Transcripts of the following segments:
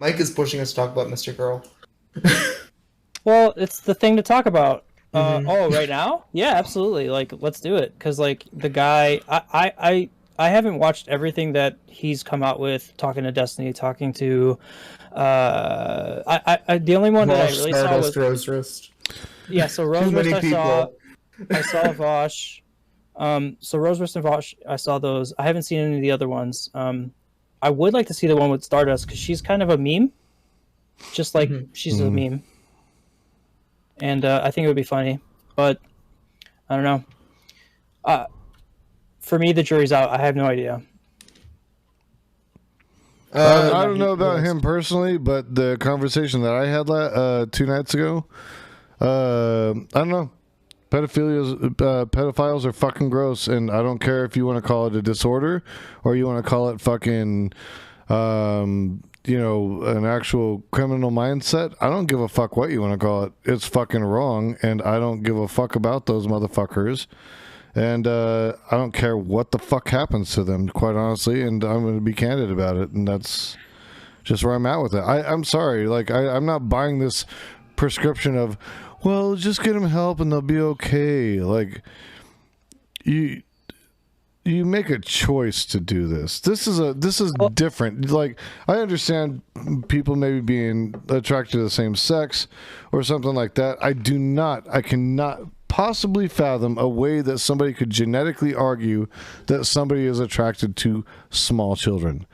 Mike is pushing us to talk about Mr. Girl. Well, it's the thing to talk about. Mhm. Oh, right now? Yeah, absolutely. Like, let's do it. Because, like, the guy, I haven't watched everything that he's come out with. Talking to Destiny, talking to, the only one that I Vosh, really saw Stardust, was, Rose Wrist. yeah. So Too Roseburst, many people. I saw Vosh. So Roseburst and Vosh, I saw those. I haven't seen any of the other ones. I would like to see the one with Stardust because she's kind of a meme, just like Mhm. she's a meme, and I think it would be funny. But I don't know. For me, the jury's out. I have no idea. I don't know about him personally, but the conversation that I had 2 nights ago, I don't know. Pedophiles are fucking gross, and I don't care if you want to call it a disorder or you want to call it fucking, an actual criminal mindset. I don't give a fuck what you want to call it. It's fucking wrong, and I don't give a fuck about those motherfuckers. And I don't care what the fuck happens to them, quite honestly, and I'm going to be candid about it, and that's just where I'm at with it. I'm sorry, like, I'm not buying this prescription of, well, just get them help and they'll be okay. Like, you make a choice to do this. This is different. Like, I understand people maybe being attracted to the same sex or something like that. I cannot possibly fathom a way that somebody could genetically argue that somebody is attracted to small children.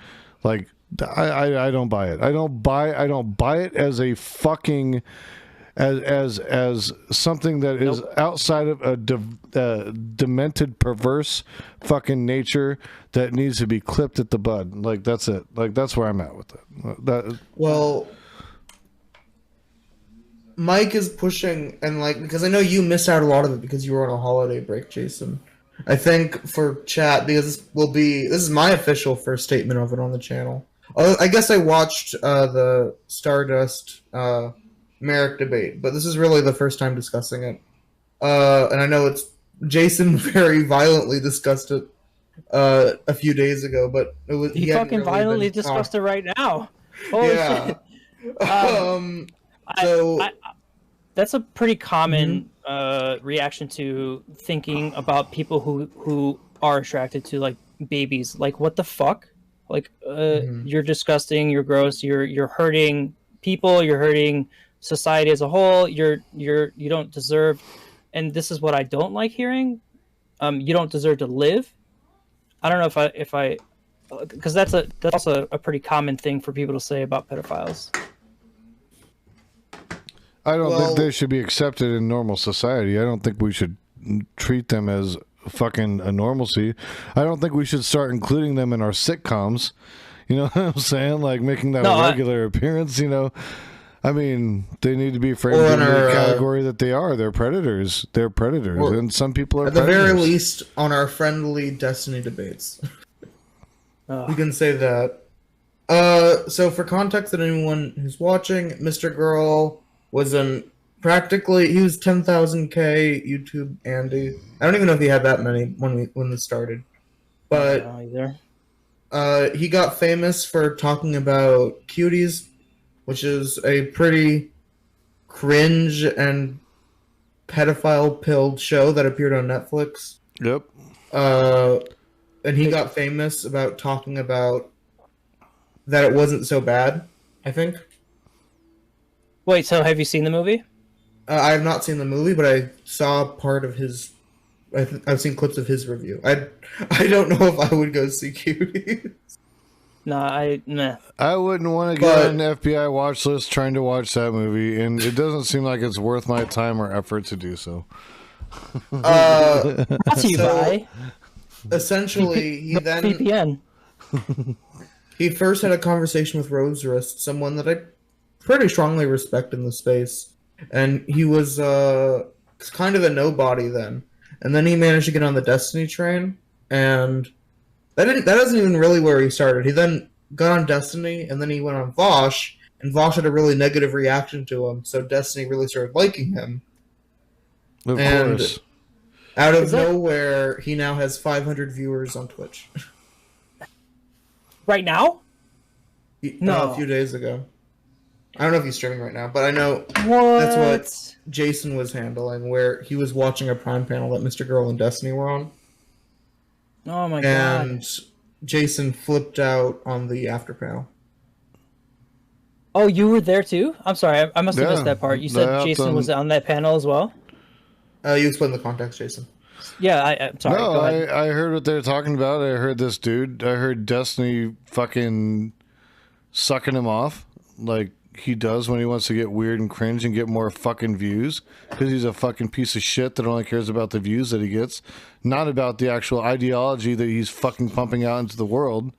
Like, I don't buy it. I don't buy it as a fucking as something that is outside of a demented, perverse fucking nature that needs to be clipped at the bud. Like, that's it. Like, that's where I'm at with it. Well, Mike is pushing, and like, because I know you missed out a lot of it because you were on a holiday break, Jason. I think for chat, because this is my official first statement of it on the channel. I guess I watched the Stardust Merrick debate, but this is really the first time discussing it. And I know Jason very violently discussed it a few days ago, but he fucking really violently discussed it right now. Holy shit. That's a pretty common reaction to thinking about people who are attracted to, like, babies. Like, what the fuck? Like, you're disgusting, you're gross, you're hurting people, you're hurting society as a whole. You don't deserve, and this is what I don't like hearing. You don't deserve to live. I don't know if I because that's also a pretty common thing for people to say about pedophiles. I don't think they should be accepted in normal society. I don't think we should treat them as fucking a normalcy. I don't think we should start including them in our sitcoms. You know what I'm saying? Like, making that a regular appearance, you know? I mean, they need to be framed in the category that they are. They're predators. They're predators. And some people are predators. At the very least, on our friendly Destiny debates. We can say that. So for context that anyone who's watching, Mr. Girl was he was 10,000K YouTube Andy. I don't even know if he had that many when this started. But he got famous for talking about cuties, which is a pretty cringe and pedophile-pilled show that appeared on Netflix. Yep. And he got famous about talking about that it wasn't so bad, I think. Wait, so have you seen the movie? I have not seen the movie, but I saw part of his... I've seen clips of his review. I don't know if I would go see Cuties. Nah. I wouldn't want to get on an FBI watch list trying to watch that movie, and it doesn't seem like it's worth my time or effort to do so. Essentially, he then... VPN. He first had a conversation with Rose Wrist, someone that I pretty strongly respect in the space. And he was kind of a nobody then. And then he managed to get on the Destiny train, and that isn't even really where he started. He then got on Destiny, and then he went on Vosh, and Vosh had a really negative reaction to him, so Destiny really started liking him. Of course. Out of nowhere, he now has 500 viewers on Twitch. Right now? No, a few days ago. I don't know if he's streaming right now, but I know What? that's what Jason was handling, where he was watching a Prime panel that Mr. Girl and Destiny were on. Oh my god. And Jason flipped out on the after panel. Oh, you were there too? I'm sorry, I must have Yeah, missed that part. You said Jason was on that panel as well? You explain the context, Jason. Yeah, I'm sorry. No, Go ahead. I heard what they were talking about. I heard this dude. I heard Destiny fucking sucking him off like he does when he wants to get weird and cringe and get more fucking views, because he's a fucking piece of shit that only cares about the views that he gets, not about the actual ideology that he's fucking pumping out into the world,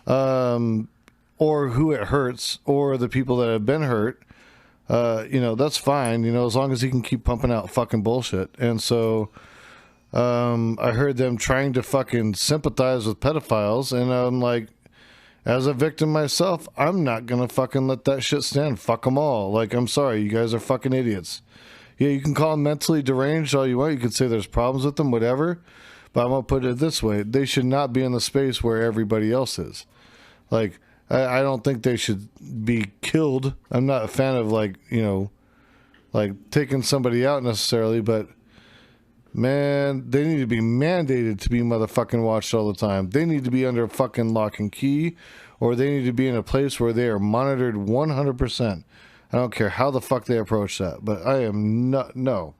or who it hurts, or the people that have been hurt. You know, that's fine, you know, as long as he can keep pumping out fucking bullshit. And so I heard them trying to fucking sympathize with pedophiles, and I'm like, as a victim myself, I'm not gonna fucking let that shit stand. Fuck them all. Like, I'm sorry, you guys are fucking idiots. Yeah, you can call them mentally deranged all you want. You can say there's problems with them, whatever. But I'm gonna put it this way: they should not be in the space where everybody else is. Like, I don't think they should be killed. I'm not a fan of, like, you know, like taking somebody out necessarily, but man, they need to be mandated to be motherfucking watched all the time. They need to be under fucking lock and key, or they need to be in a place where they are monitored 100%. I don't care how the fuck they approach that, but I am not, no.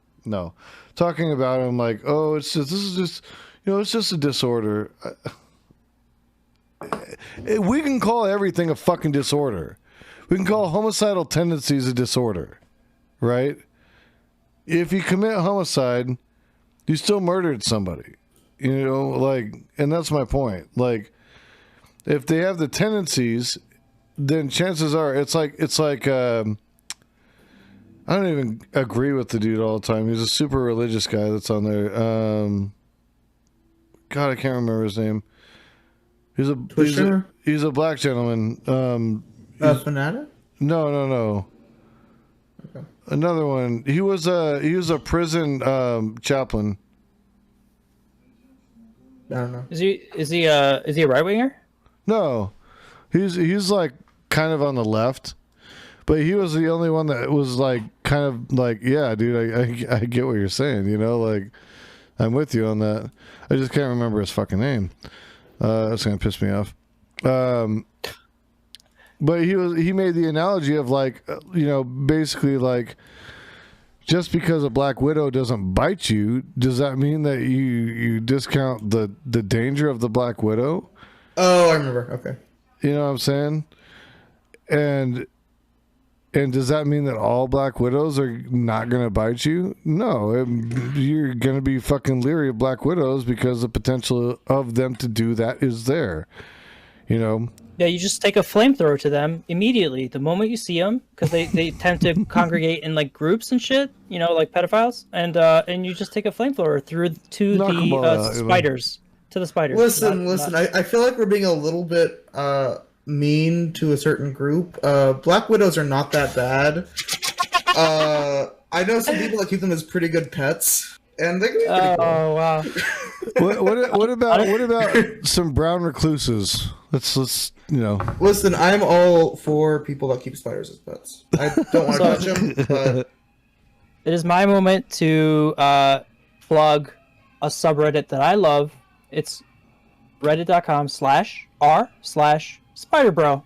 Talking about them like, oh, it's just, this is just, you know, it's just a disorder. We can call everything a fucking disorder. We can call homicidal tendencies a disorder, right? If you commit homicide, you still murdered somebody, you know, like, and that's my point. Like, if they have the tendencies, then chances are it's like, I don't even agree with the dude all the time. He's a super religious guy that's on there. God, I can't remember his name. He's a black gentleman. Fanatic? No. Okay. Another one. He was a prison chaplain. I don't know. Is he a right winger? No, he's like kind of on the left, but he was the only one that was like kind of like, yeah, dude, I get what you're saying. You know, like, I'm with you on that. I just can't remember his fucking name. That's gonna piss me off. But he made the analogy of, like, you know, basically like, just because a black widow doesn't bite you, does that mean that you discount the danger of the black widow? Oh, I remember. Okay. You know what I'm saying? And does that mean that all black widows are not going to bite you? No, you're going to be fucking leery of black widows because the potential of them to do that is there. You know? Yeah, you just take a flamethrower to them immediately the moment you see them, because they tend to congregate in like groups and shit, you know, like pedophiles, and you just take a flamethrower through to the spiders. To the spiders. Listen. I feel like we're being a little bit mean to a certain group. Black widows are not that bad. I know some people that keep them as pretty good pets, and they can be pretty cool. Oh wow. What about some brown recluses? Let's you know. Listen, I'm all for people that keep spiders as pets. I don't want to touch them, but it is my moment to plug a subreddit that I love. It's reddit.com/r/spiderbro.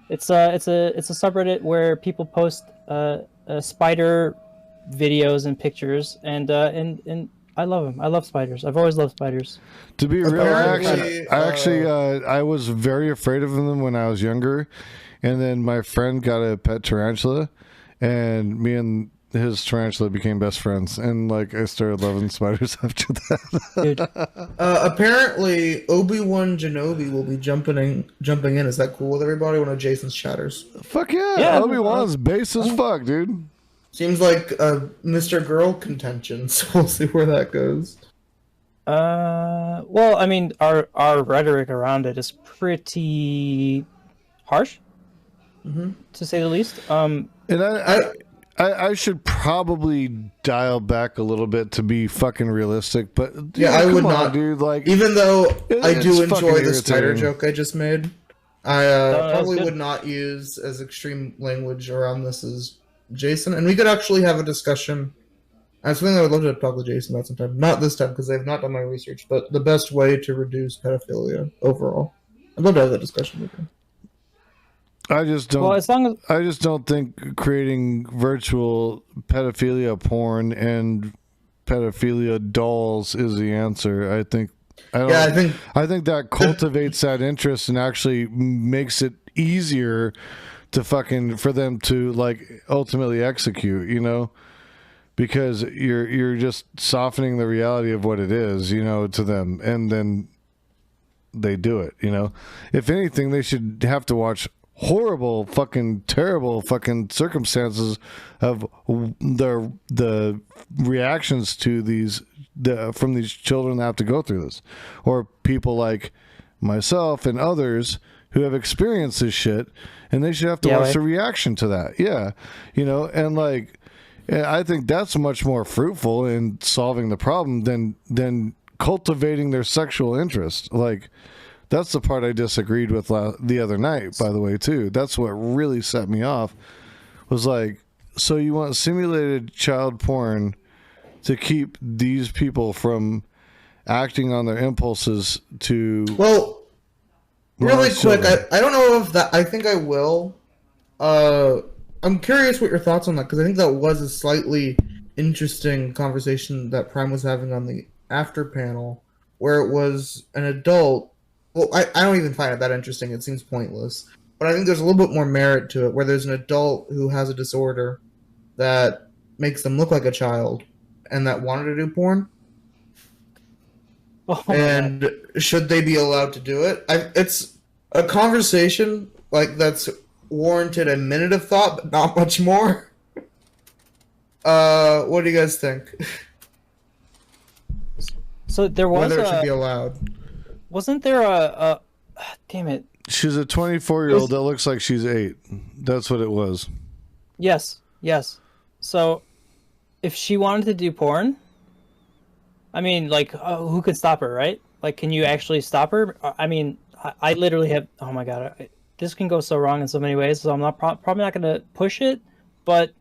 It's a subreddit where people post spider videos and pictures, and I love them. I love spiders. I've always loved spiders. To be real, I was very afraid of them when I was younger, and then my friend got a pet tarantula, and me and his tarantula became best friends, and like I started loving spiders after that. Apparently, Obi-Wan Kenobi will be jumping in. Is that cool with everybody? One of Jason's chatters. Fuck yeah, Obi-Wan's base as fuck, dude. Seems like a Mr. Girl contention, so we'll see where that goes. Well, I mean, our rhetoric around it is pretty harsh, to say the least. And I should probably dial back a little bit to be fucking realistic, but yeah, I would not, dude. Like, even though I do enjoy the spider irritating joke I just made, I that was probably good. would not use as extreme language around this as Jason, and we could actually have a discussion. That's something I would love to talk to Jason about sometime. Not this time because I have not done my research, but the best way to reduce pedophilia overall. I'd love to have that discussion with him. I just don't. Well, as long as I just don't think creating virtual pedophilia porn and pedophilia dolls is the answer. I think. I think that cultivates that interest and actually makes it easier to for them to like ultimately execute. You know, because you're just softening the reality of what it is. You know, to them, and then they do it. You know, if anything, they should have to watch horrible fucking terrible fucking circumstances of the reactions to from these children that have to go through this, or people like myself and others who have experienced this shit, and they should have to watch the reaction to that. You know, and like I think that's much more fruitful in solving the problem than cultivating their sexual interest. Like, that's the part I disagreed with the other night, by the way, too. That's what really set me off. Was like, so you want simulated child porn to keep these people from acting on their impulses to... Well, really quick, I don't know if that... I think I will. I'm curious what your thoughts on that, because I think that was a slightly interesting conversation that Prime was having on the after panel, where it was an adult. Well, I don't even find it that interesting. It seems pointless. But I think there's a little bit more merit to it, where there's an adult who has a disorder that makes them look like a child and that wanted to do porn. Oh, and should they be allowed to do it? It's a conversation like that's warranted a minute of thought, but not much more. What do you guys think? So there was whether it should be allowed. Wasn't there a damn it? She's a 24-year-old that looks like she's 8. That's what it was. Yes. So, if she wanted to do porn, I mean, like, who could stop her, right? Like, can you actually stop her? I mean, I literally have. Oh my god, this can go so wrong in so many ways. So I'm not probably not gonna push it, but,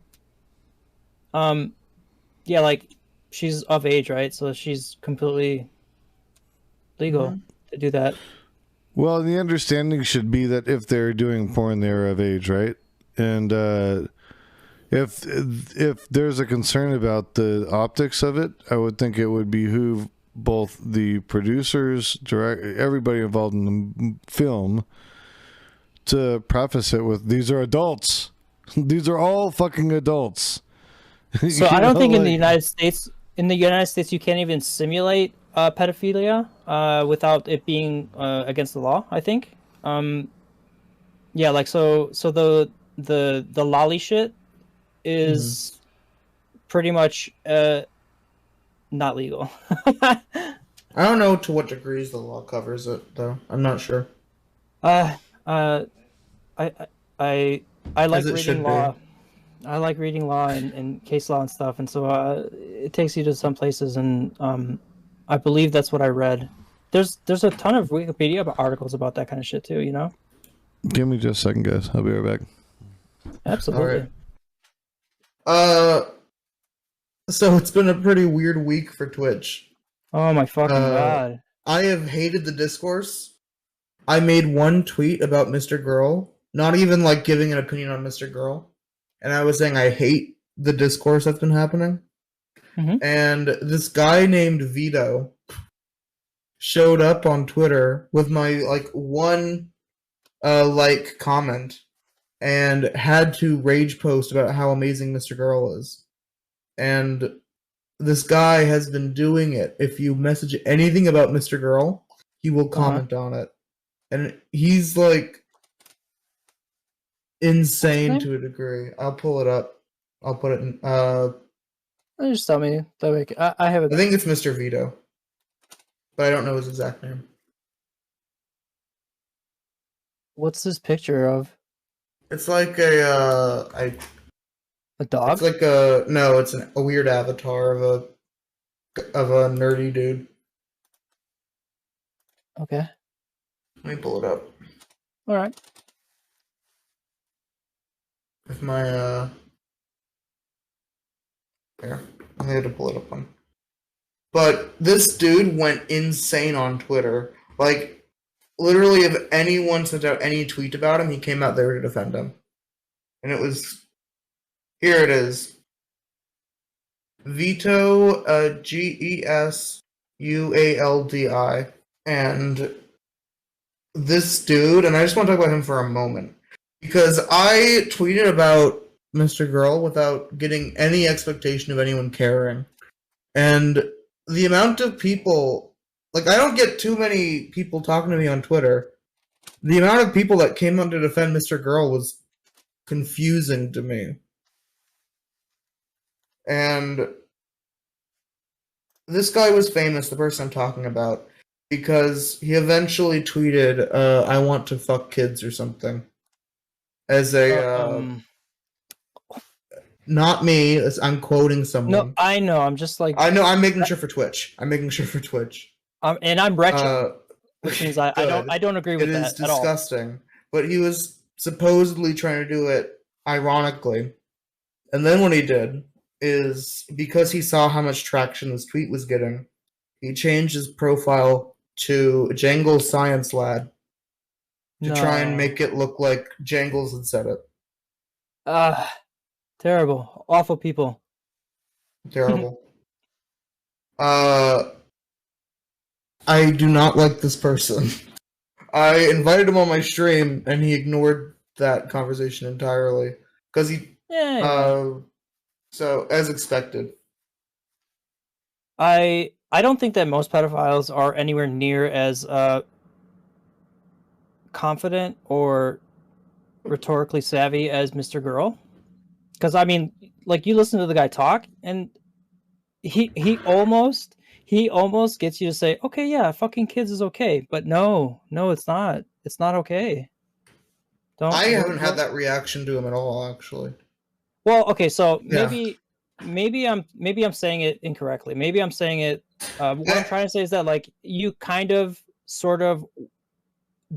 yeah, like, she's of age, right? So she's completely legal to do that. Well, the understanding should be that if they're doing porn, they're of age, right? And if there's a concern about the optics of it, I would think it would behoove both the producers, everybody involved in the film, to preface it with, "These are adults. These are all fucking adults." So I don't think in the United States, you can't even simulate pedophilia without it being against the law. I think. Yeah, like so the lolly shit is pretty much not legal. I don't know to what degrees the law covers it, though. I'm not sure. I like reading law. I like reading law and case law and stuff, and so it takes you to some places, and I believe that's what I read. There's a ton of Wikipedia articles about that kind of shit too, you know? Give me just a second, guys. I'll be right back. Absolutely. All right. So it's been a pretty weird week for Twitch. Oh my fucking god. I have hated the discourse. I made one tweet about MrGirl, not even like giving an opinion on MrGirl, and I was saying I hate the discourse that's been happening. And this guy named Vito showed up on Twitter with my like one like comment and had to rage post about how amazing MrGirl is. And this guy has been doing it. If you message anything about MrGirl, he will comment on it. And he's like insane to a degree. I'll pull it up. I'll put it in just tell me. I have I think it's Mr. Vito. But I don't know his exact name. What's this picture of? It's like a dog? It's like a no, it's a weird avatar of a nerdy dude. Okay. Let me pull it up. All right. If my here, I had to pull it up on. But this dude went insane on Twitter. Like, literally, if anyone sent out any tweet about him, he came out there to defend him. And it was, here it is. Veto, Gesualdi. And this dude, and I just want to talk about him for a moment. Because I tweeted about Mr. Girl without getting any expectation of anyone caring. And the amount of people, like, I don't get too many people talking to me on Twitter. The amount of people that came out to defend Mr. Girl was confusing to me. And this guy was famous, the person I'm talking about, because he eventually tweeted, I want to fuck kids or something. As a, not me, as I'm quoting someone. No, I know, I'm just like... I know, I'm making sure for Twitch. And I'm retching, which means I don't agree with that at all. It is disgusting. But he was supposedly trying to do it ironically. And then what he did is, because he saw how much traction this tweet was getting, he changed his profile to Jangles Science Lad to try and make it look like Jangles had said it. Terrible. Awful people. Terrible. I do not like this person. I invited him on my stream, and he ignored that conversation entirely. Because he... so, as expected. I don't think that most pedophiles are anywhere near as confident or rhetorically savvy as Mr. Girl. Because, I mean, like, you listen to the guy talk, and he almost gets you to say, okay, yeah, fucking kids is okay. But no, it's not. It's not okay. I haven't had that reaction to him at all, actually. Well, okay, so maybe I'm saying it incorrectly. Maybe I'm saying it. What I'm trying to say is that, like, you kind of, sort of,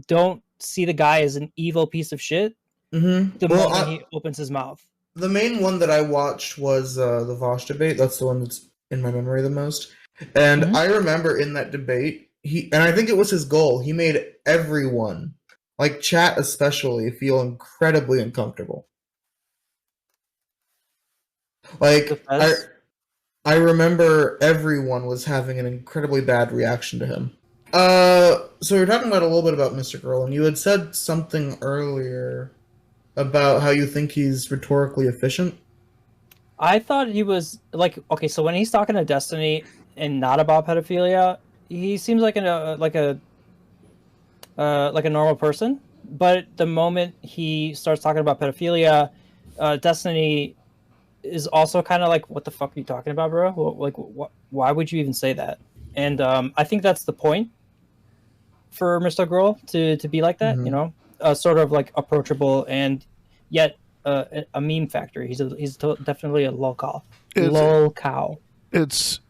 don't see the guy as an evil piece of shit the moment he opens his mouth. The main one that I watched was the Vosh debate. That's the one that's in my memory the most. And I remember in that debate, and I think it was his goal, he made everyone, like chat especially, feel incredibly uncomfortable. Like, I remember everyone was having an incredibly bad reaction to him. So we were talking about a little bit about Mr. Girl, and you had said something earlier about how you think he's rhetorically efficient. I thought he was, like, okay, so when he's talking to Destiny and not about pedophilia, he seems like a normal person. But the moment he starts talking about pedophilia, Destiny is also kind of like, what the fuck are you talking about, bro? Like, why would you even say that? And I think that's the point for Mr. Girl to be like that, you know, sort of like approachable and yet a meme factory. He's definitely a lolcow. It's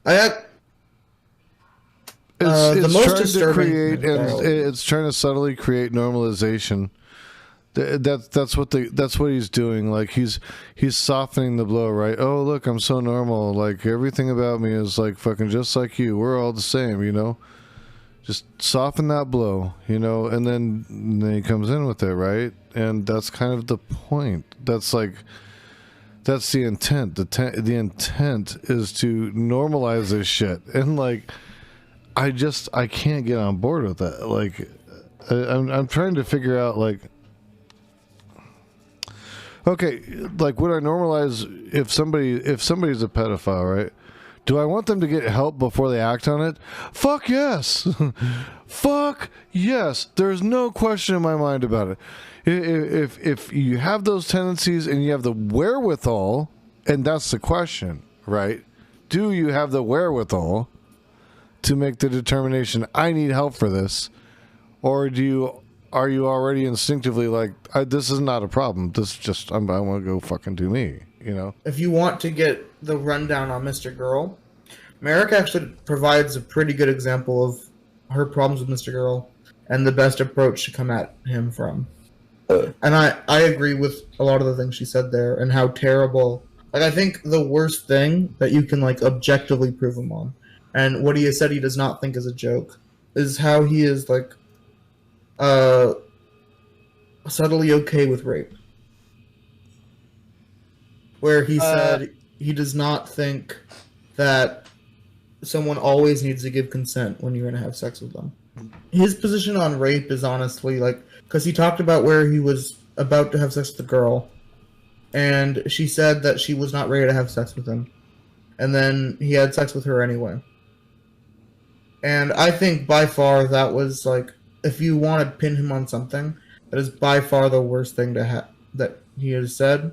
the most trying disturbing to create, and it's trying to subtly create normalization. That's what he's doing. Like he's softening the blow, right? Oh, look, I'm so normal. Like everything about me is like fucking just like you. We're all the same, you know. Just soften that blow, you know, and then he comes in with it, right? And that's kind of the point. That's the intent. The intent is to normalize this shit, and like, I can't get on board with that. Like, I'm trying to figure out, like, okay, like, would I normalize if somebody's a pedophile, right? Do I want them to get help before they act on it? Fuck yes. Fuck yes. There's no question in my mind about it. If you have those tendencies and you have the wherewithal, and that's the question, right? Do you have the wherewithal to make the determination, I need help for this? Or are you already instinctively like, this is not a problem. This is just, I want to go fucking do me, you know? If you want to get the rundown on Mr. Girl, Merrick actually provides a pretty good example of her problems with Mr. Girl. and the best approach to come at him from. And I agree with a lot of the things she said there and how terrible. Like, I think the worst thing that you can, like, objectively prove him on, and what he has said he does not think is a joke, is how he is, like, uh, subtly okay with rape. Where he said he does not think that someone always needs to give consent when you're going to have sex with them. His position on rape is honestly, like, because he talked about where he was about to have sex with a girl, and she said that she was not ready to have sex with him, and then he had sex with her anyway. And I think by far that was, like, if you want to pin him on something, that is by far the worst thing to that he has said.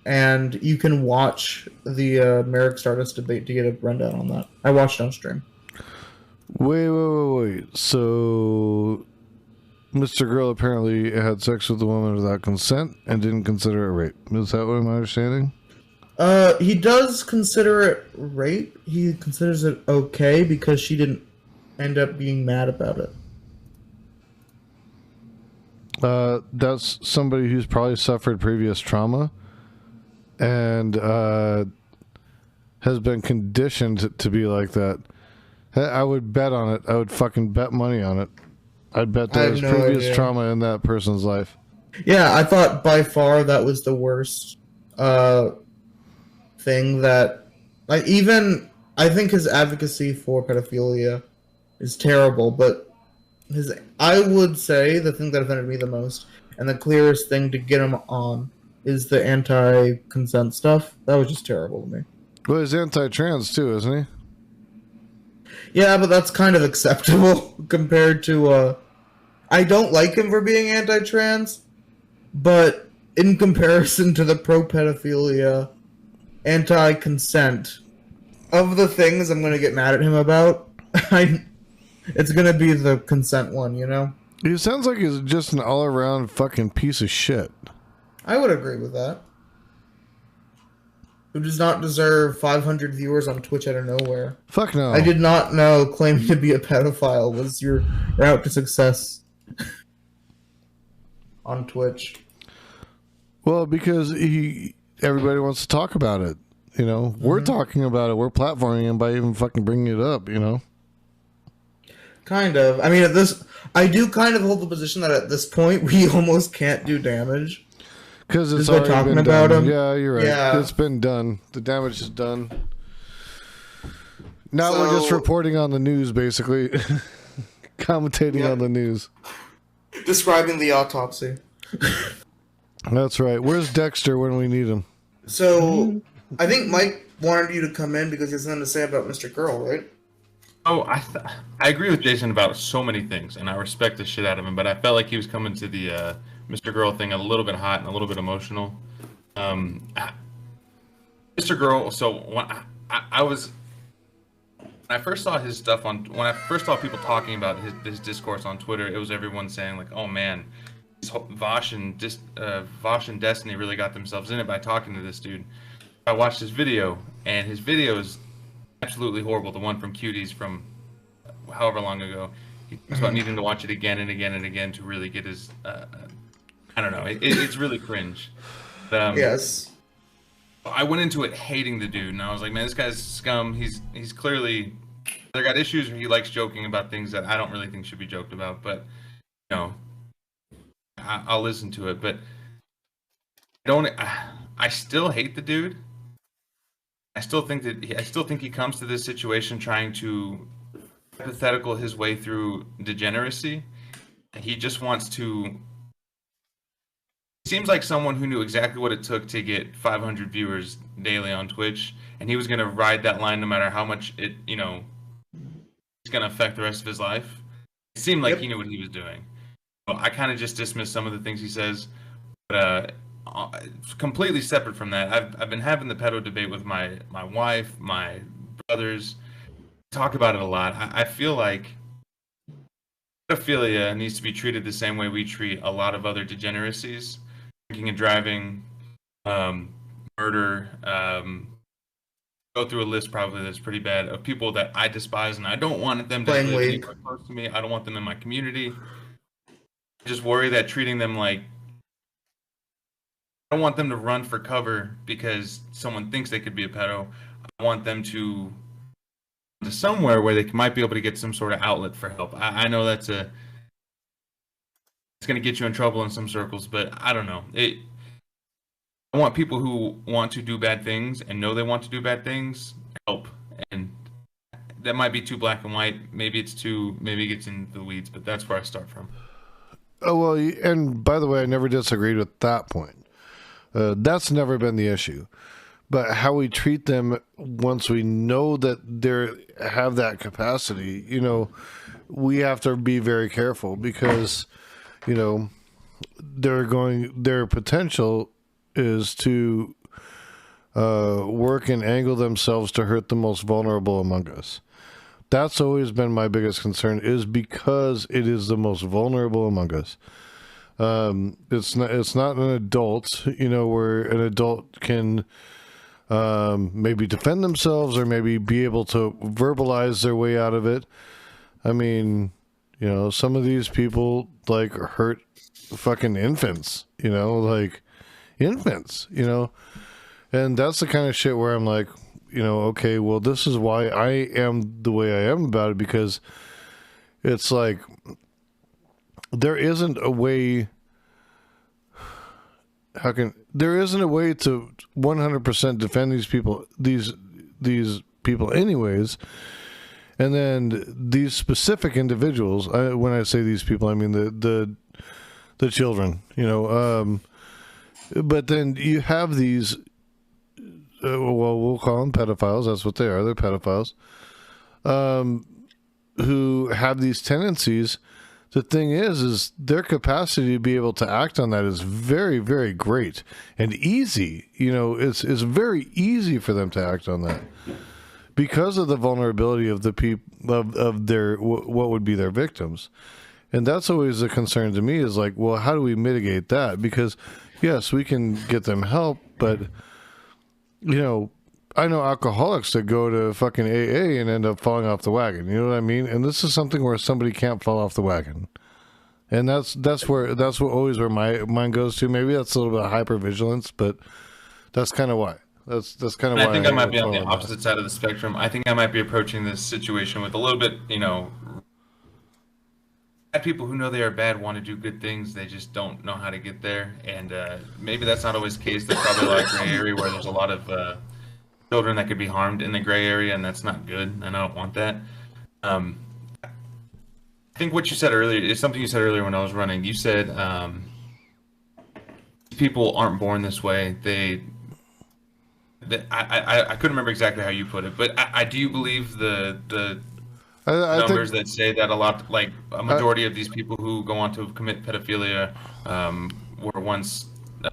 And you can watch the Merrick Stardust debate to get a rundown on that. I watched on stream. Wait. So, Mr. Girl apparently had sex with the woman without consent and didn't consider it rape. Is that what I'm understanding? He does consider it rape. He considers it okay because she didn't end up being mad about it. That's somebody who's probably suffered previous trauma and has been conditioned to be like that. I would bet on it. I would fucking bet money on it. I'd bet there's previous trauma in that person's life. Yeah, I thought by far that was the worst thing that... Like, even... I think his advocacy for pedophilia is terrible, but I would say the thing that offended me the most, and the clearest thing to get him on, is the anti-consent stuff. That was just terrible to me. Well, he's anti-trans too, isn't he? Yeah, but that's kind of acceptable compared to, I don't like him for being anti-trans, but in comparison to the pro-pedophilia, anti-consent, of the things I'm going to get mad at him about, it's going to be the consent one, you know? He sounds like he's just an all-around fucking piece of shit. I would agree with that. Who does not deserve 500 viewers on Twitch out of nowhere. Fuck no. I did not know claiming to be a pedophile was your route to success on Twitch. Well, because everybody wants to talk about it. You know, we're talking about it. We're platforming him by even fucking bringing it up, you know? Kind of. I mean, I do kind of hold the position that at this point, we almost can't do damage. Because it's already talking been about done. Him. Yeah, you're right. Yeah. It's been done. The damage is done. Now we're just reporting on the news, basically. Commentating on the news. Describing the autopsy. That's right. Where's Dexter when we need him? So, I think Mike wanted you to come in because he has something to say about Mr. Girl, right? Oh, I agree with Jason about so many things, and I respect the shit out of him, but I felt like he was coming to the Mr. Girl thing a little bit hot and a little bit emotional. Mr. Girl, so when I first saw his stuff when I first saw people talking about his discourse on Twitter, it was everyone saying like, "Oh man, Vosh and Destiny really got themselves in it by talking to this dude." I watched his video, and his video is absolutely horrible. The one from Cuties from however long ago. He talks about needing to watch it again and again and again to really get his. I don't know. It's really cringe. Yes. I went into it hating the dude, and I was like, man, this guy's scum. He's clearly either got issues or he likes joking about things that I don't really think should be joked about. But you know, I'll listen to it. But I still hate the dude. I still think he comes to this situation trying to hypothetical his way through degeneracy. He just wants to. Seems like someone who knew exactly what it took to get 500 viewers daily on Twitch, and he was going to ride that line no matter how much it's going to affect the rest of his life. It seemed like he knew what he was doing. So I kind of just dismissed some of the things he says, but completely separate from that, I've been having the pedo debate with my wife, my brothers. Talk about it a lot. I feel like pedophilia needs to be treated the same way we treat a lot of other degeneracies. Drinking and driving, murder, go through a list probably that's pretty bad of people that I despise and I don't want them to Playing live League. anywhere close to me. I don't want them in my community. I just worry that treating them like I don't want them to run for cover because someone thinks they could be a pedo. I want them to somewhere where they might be able to get some sort of outlet for help. I know it's going to get you in trouble in some circles, but I don't know. I want people who want to do bad things and know they want to do bad things help, and that might be too black and white. Maybe it gets into the weeds, but that's where I start from. Oh well, and by the way, I never disagreed with that point. That's never been the issue. But how we treat them once we know that they have that capacity, we have to be very careful because, their potential is to work and angle themselves to hurt the most vulnerable among us. That's always been my biggest concern, is because it is the most vulnerable among us. It's not an adult, where an adult can maybe defend themselves or maybe be able to verbalize their way out of it. I mean, some of these people like hurt fucking infants, like infants, and that's the kind of shit where I'm like, okay, well, this is why I am the way I am about it, because it's like there isn't a way to 100% defend these people anyways. And then these specific individuals, when I say these people, I mean the children, but then you have these, we'll call them pedophiles. That's what they are. They're pedophiles, who have these tendencies. The thing is their capacity to be able to act on that is very, very great and easy. It's very easy for them to act on that because of the vulnerability of the people of their what would be their victims. And that's always a concern to me, is like, well, how do we mitigate that? Because yes, we can get them help, but I know alcoholics that go to fucking AA and end up falling off the wagon. You know what I mean? And this is something where somebody can't fall off the wagon. And that's always where my mind goes to. Maybe that's a little bit of hypervigilance, but that's kind of why. That's kind of why. I think I might be on the opposite side of the spectrum. I think I might be approaching this situation with a little bit, people who know they are bad want to do good things. They just don't know how to get there. And maybe that's not always the case. There's probably a lot of gray area where there's a lot of children that could be harmed in the gray area, and that's not good, and I don't want that. I think what you said earlier is something you said earlier when I was running. You said people aren't born this way. I couldn't remember exactly how you put it, but I do believe the numbers that say that a lot, like a majority of these people who go on to commit pedophilia were once,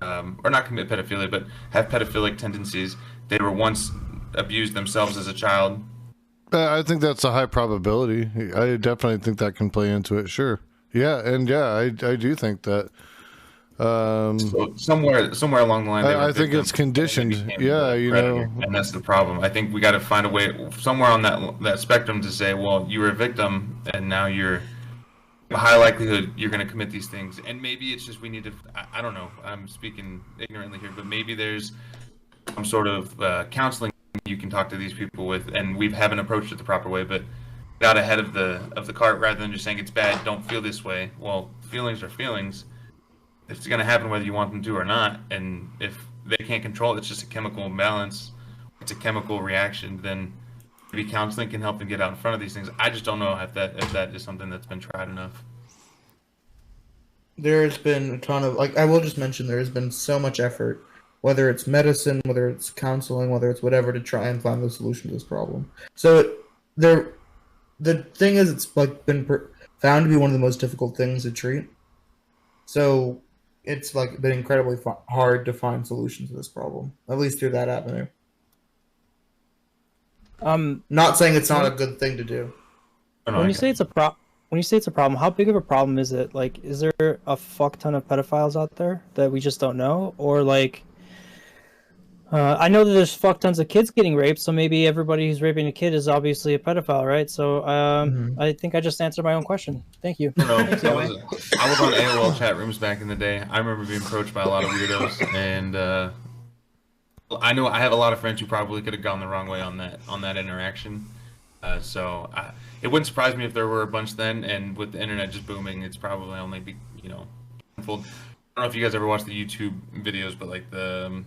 or not commit pedophilia, but have pedophilic tendencies. They were once abused themselves as a child. I think that's a high probability. I definitely think that can play into it. Sure. Yeah, and I do think that. So somewhere along the line, I think it's conditioned. Yeah, and that's the problem. I think we got to find a way somewhere on that spectrum to say, well, you were a victim, and now you're a high likelihood you're going to commit these things. And maybe it's just we need to. I don't know. I'm speaking ignorantly here, but maybe there's some sort of counseling you can talk to these people with, and we haven't approached it the proper way, but got ahead of the cart rather than just saying it's bad, don't feel this way. Well, feelings are feelings. It's going to happen whether you want them to or not, and if they can't control it, it's just a chemical imbalance, it's a chemical reaction, then maybe counseling can help them get out in front of these things. I just don't know if that is something that's been tried enough. There's been a ton of, I will just mention, there has been so much effort, whether it's medicine, whether it's counseling, whether it's whatever, to try and find the solution to this problem. So the thing is, it's been found to be one of the most difficult things to treat. So it's been incredibly hard to find solutions to this problem, at least through that avenue. Not saying it's not a good thing to do. When you say it's a problem, how big of a problem is it? Is there a fuck ton of pedophiles out there that we just don't know, or I know that there's fuck tons of kids getting raped, so maybe everybody who's raping a kid is obviously a pedophile, right? So I think I just answered my own question. Thank you. I don't know. Thanks, I Yahweh. was on AOL chat rooms back in the day. I remember being approached by a lot of weirdos, and I know I have a lot of friends who probably could have gone the wrong way on that interaction. It wouldn't surprise me if there were a bunch then, and with the internet just booming, it's probably only unfold. I don't know if you guys ever watched the YouTube videos, but like the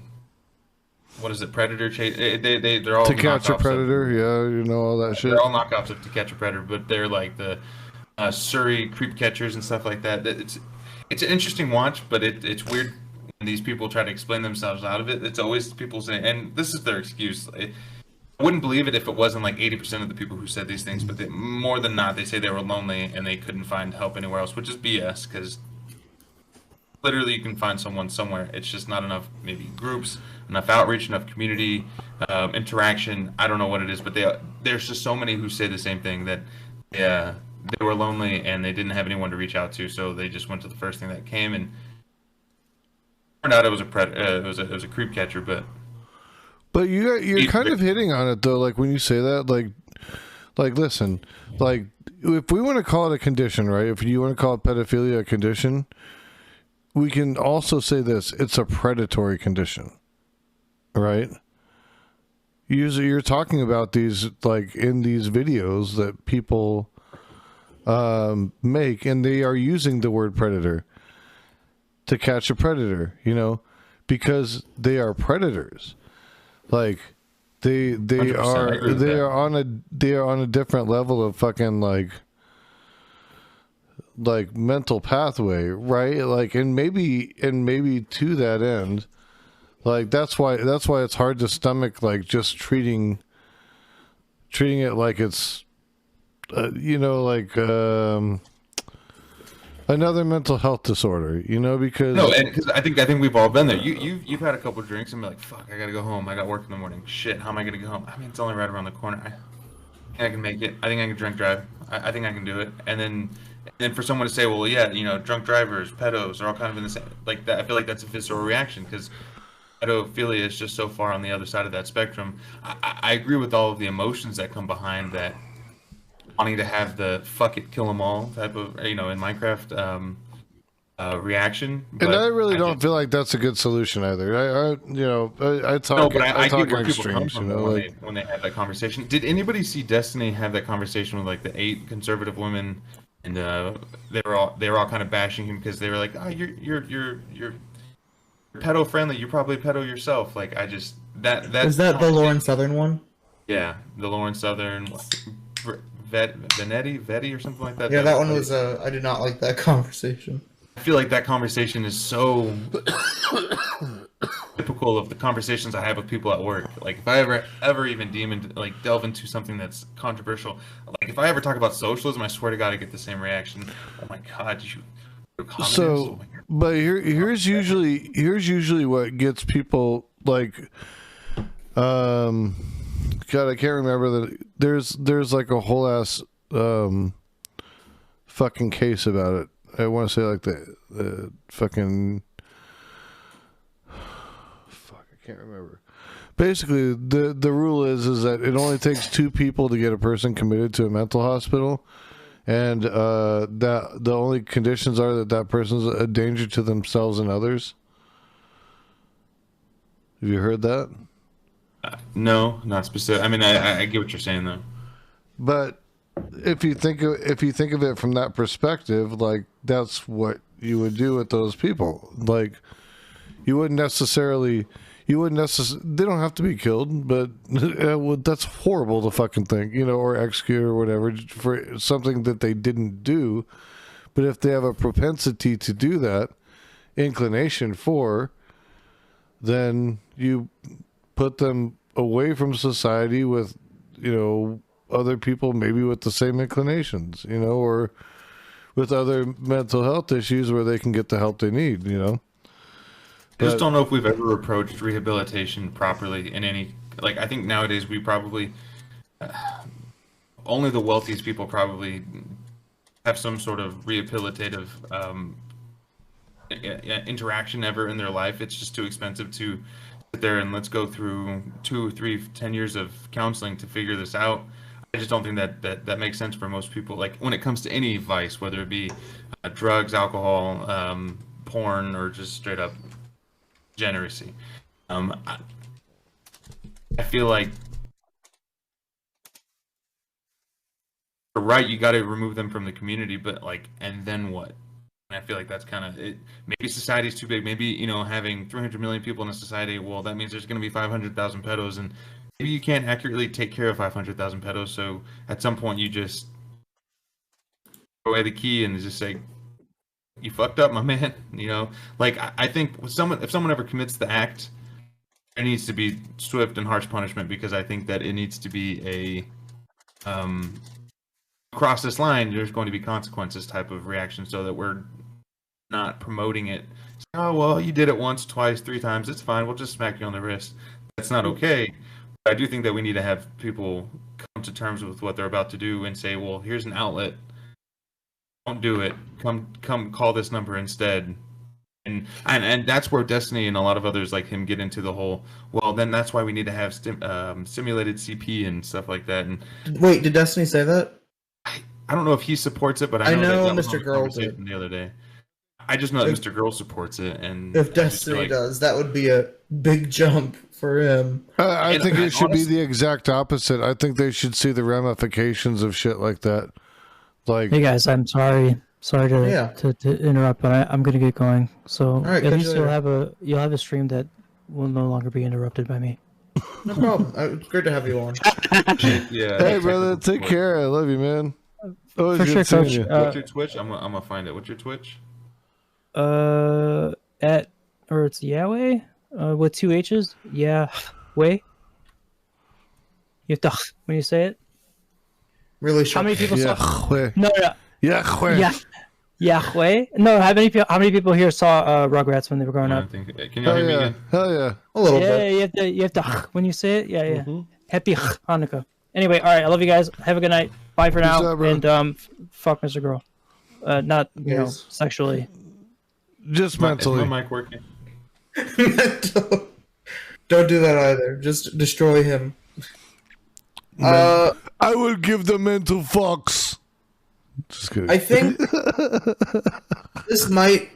what is it, Predator chase? They're all To Catch a Predator, all that shit. They're all knockoffs of To Catch a Predator, but they're like the Surrey creep catchers and stuff like that. It's an interesting watch, but it's weird when these people try to explain themselves out of it. It's always people say, and this is their excuse. I wouldn't believe it if it wasn't like 80% of the people who said these things, but more than not, they say they were lonely and they couldn't find help anywhere else, which is BS, because literally you can find someone somewhere. It's just not enough, maybe groups, enough outreach, enough community interaction. I don't know what it is, but there's just so many who say the same thing, that they were lonely and they didn't have anyone to reach out to, so they just went to the first thing that came, and turned out it was it was a creep catcher. But you're kind of hitting on it though, like when you say that, like listen, like if we want to call it a condition, right? If you want to call it pedophilia a condition, we can also say this: it's a predatory condition, right? Usually, you're talking about these like in these videos that people make, and they are using the word predator to catch a predator, because they are predators. Like they are on a different level of fucking like mental pathway, right? Like, and maybe to that end, like that's why it's hard to stomach like just treating it like it's another mental health disorder, because because I think we've all been there. You've had a couple drinks and be like, fuck, I gotta go home. I got work in the morning. Shit, how am I gonna go home? I mean, it's only right around the corner. I think I can make it. I think I can drink drive. I think I can do it. And then for someone to say, well, yeah, drunk drivers, pedos are all kind of in the same, like that. I feel like that's a visceral reaction, because pedophilia is just so far on the other side of that spectrum. I agree with all of the emotions that come behind that, wanting to have the fuck it, kill them all type of, in Minecraft reaction. And I really don't feel like that's a good solution either. I talk in extremes, when they have that conversation. Did anybody see Destiny have that conversation with like the 8 conservative women, and they were all kind of bashing him because they were like, oh, you're pedo friendly. You're probably a pedo yourself. Like, I just that is that the Lauren Southern one? Yeah, the Lauren Southern. Vetti or something like that. Yeah, that one was. I did not like that conversation. I feel like that conversation is so typical of the conversations I have with people at work. Like, if I ever even delve into something that's controversial, like if I ever talk about socialism, I swear to God, I get the same reaction. Oh my God, you're communist? So, but here's usually what gets people like. God, I can't remember that. There's like a whole ass fucking case about it. I want to say like the fucking fuck. I can't remember. Basically, the rule is that it only takes 2 people to get a person committed to a mental hospital, and that the only conditions are that person's a danger to themselves and others. Have you heard that? No, not specific. I mean, I get what you're saying though. But if you think of it from that perspective, like that's what you would do with those people. Like you wouldn't necessarily. They don't have to be killed, but that's horrible to fucking think, or execute or whatever for something that they didn't do. But if they have a propensity to do that, inclination for, then you put them away from society with, other people maybe with the same inclinations, or with other mental health issues where they can get the help they need, I just don't know if we've ever approached rehabilitation properly in any, like, I think nowadays we probably, only the wealthiest people probably have some sort of rehabilitative interaction ever in their life. It's just too expensive to sit there and let's go through 2, 3, 10 years of counseling to figure this out. I just don't think that makes sense for most people. Like when it comes to any vice, whether it be drugs, alcohol, porn, or just straight up degeneracy. I feel like you're right, you got to remove them from the community, but like, and then what? And I feel like that's kind of it. Maybe society's too big. Maybe, you know, having 300 million people in a society, well, that means there's going to be 500,000 pedos, and maybe you can't accurately take care of 500,000 pedos. So at some point, you just throw away the key and just say, "You fucked up, my man." You know, like I think if someone ever commits the act, there needs to be swift and harsh punishment, because I think that it needs to be a cross this line, there's going to be consequences type of reaction, so that we're not promoting it. Oh, well, you did it once, twice, 3 times, it's fine, we'll just smack you on the wrist. That's not okay. But I do think that we need to have people come to terms with what they're about to do and say, well, here's an outlet. Don't do it. Come call this number instead. And that's where Destiny and a lot of others like him get into the whole, well, then that's why we need to have simulated CP and stuff like that. And wait, did Destiny say that? I don't know if he supports it, but I know that MrGirl's did the other day. I just know that MrGirl supports it, and if Destiny does, that would be a big jump for him. I think it should be the exact opposite. I think they should see the ramifications of shit like that. Like, hey guys, I'm sorry to interrupt, but I'm gonna get going. So right, at least you'll have a stream that will no longer be interrupted by me. No problem. It's great to have you on. Yeah. Hey brother, take care. I love you, man. For sure, Coach. What's your Twitch? I'm gonna find it. What's your Twitch? It's Yahweh, with 2 H's. Yeah, way. You have to when you say it. Really short. How many people saw? Yahweh. No. Yahweh. Yahweh. No, how many people here saw Rugrats when they were growing up? Can y'all hear me again? Hell yeah. A little bit. Yeah, you have to when you say it. Yeah. Happy Hanukkah. Anyway, all right. I love you guys. Have a good night. Bye for now. Up, and fuck Mr. Girl. Not sexually. Just mentally. Is my mic working? Don't do that either. Just destroy him. I will give the mental fucks. Just kidding. I think this might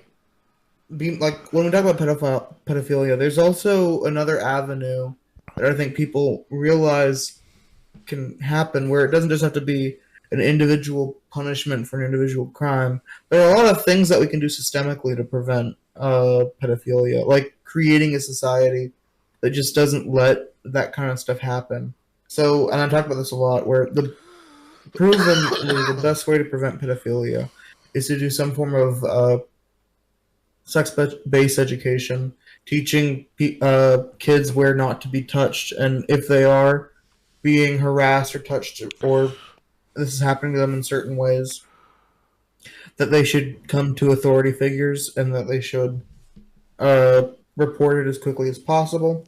be like when we talk about pedophilia. There's also another avenue that I think people realize can happen, where it doesn't just have to be an individual punishment for an individual crime. There are a lot of things that we can do systemically to prevent pedophilia, like creating a society that just doesn't let that kind of stuff happen. So, and I talk about this a lot, where provenly the best way to prevent pedophilia is to do some form of sex-based education, teaching kids where not to be touched, and if they are being harassed or touched, or this is happening to them in certain ways, that they should come to authority figures and that they should report it as quickly as possible.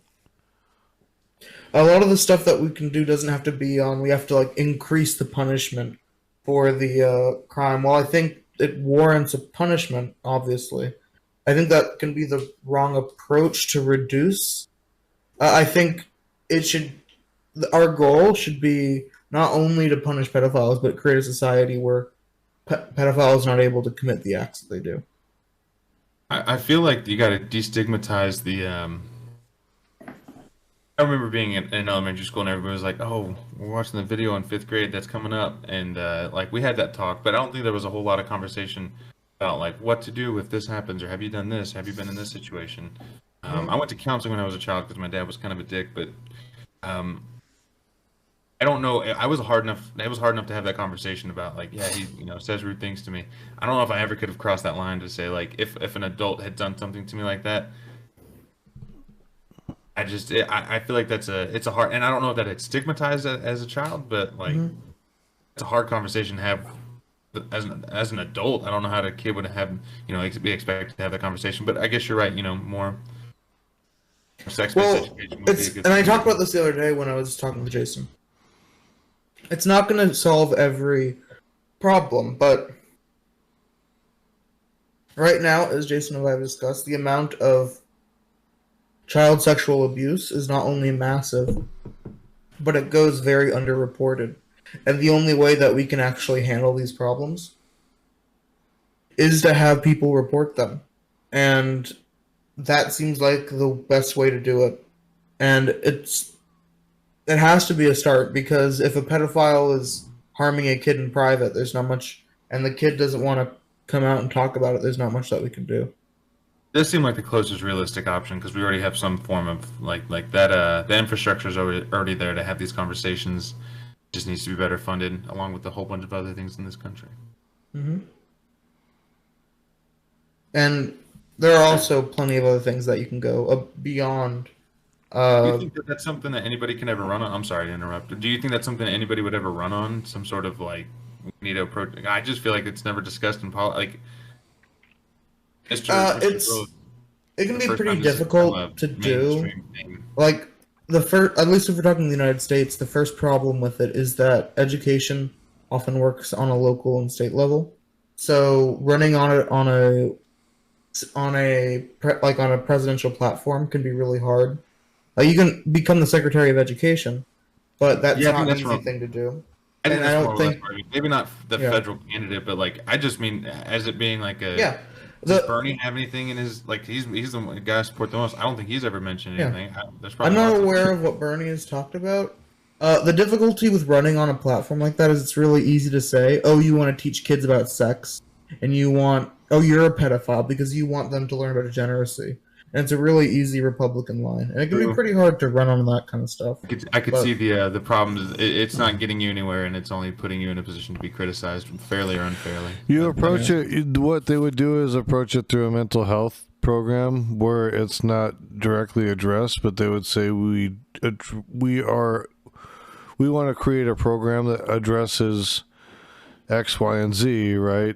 A lot of the stuff that we can do doesn't have to be on, we have to like increase the punishment for the crime. While I think it warrants a punishment, obviously, I think that can be the wrong approach to reduce. I think our goal should be not only to punish pedophiles, but create a society where pedophiles are not able to commit the acts that they do. I feel like you got to destigmatize the. I remember being in elementary school and everybody was like, "Oh, we're watching the video in 5th grade that's coming up," and like we had that talk, but I don't think there was a whole lot of conversation about like what to do if this happens, or have you done this, have you been in this situation. I went to counseling when I was a child because my dad was kind of a dick, but I don't know. It was hard enough to have that conversation about like, yeah, he says rude things to me. I don't know if I ever could have crossed that line to say like if an adult had done something to me like that. I feel like it's a hard, and I don't know if that it's stigmatized as a child, but like it's a hard conversation to have as an adult. I don't know how a kid would have be expected to have that conversation, but I guess you're right. More sex-based education would be a good and I talked about this the other day when I was talking to Jason. It's not going to solve every problem, but right now, as Jason and I have discussed, the amount of child sexual abuse is not only massive, but it goes very underreported. And the only way that we can actually handle these problems is to have people report them. And that seems like the best way to do it. And it has to be a start, because if a pedophile is harming a kid in private, there's not much, and the kid doesn't want to come out and talk about it, there's not much that we can do. It does seem like the closest realistic option, because we already have some form of like that. The infrastructure is already there to have these conversations. It just needs to be better funded, along with a whole bunch of other things in this country. Mm-hmm. And there are also plenty of other things that you can go beyond. Do you think that that's something that anybody can ever run on? I'm sorry to interrupt. Do you think that's something that anybody would ever run on? Some sort of like, we need to approach. I just feel like it's never discussed in politics. Like, it can be pretty difficult to do. Like at least if we're talking the United States, the first problem with it is that education often works on a local and state level. So running on a presidential platform can be really hard. You can become the Secretary of Education, but that's not an easy thing to do. I don't think maybe not the federal candidate, but like I just mean as it being like a Does Bernie have anything in his he's the guy I support the most? I don't think he's ever mentioned anything. I'm not aware of what Bernie has talked about. The difficulty with running on a platform like that is it's really easy to say, oh, you want to teach kids about sex, and you're a pedophile because you want them to learn about degeneracy. And it's a really easy Republican line, and it can be pretty hard to run on that kind of stuff. I could see the problems. It's not getting you anywhere, and it's only putting you in a position to be criticized fairly or unfairly. You approach it. What they would do is approach it through a mental health program where it's not directly addressed, but they would say we want to create a program that addresses X, Y, and Z, right?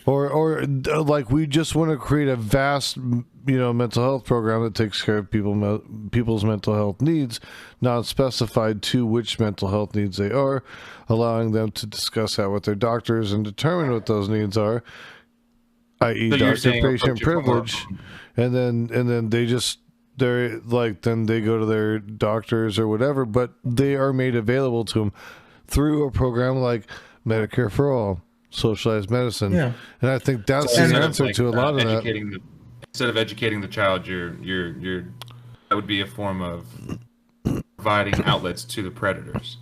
Or like we just want to create a vast, mental health program that takes care of people's mental health needs, not specified to which mental health needs they are, allowing them to discuss that with their doctors and determine what those needs are, i.e., doctor-patient privilege, and then then they go to their doctors or whatever, but they are made available to them through a program like Medicare for All. Socialized medicine, and I think that's the answer to a lot of that. Instead of educating the child, that would be a form of providing outlets to the predators.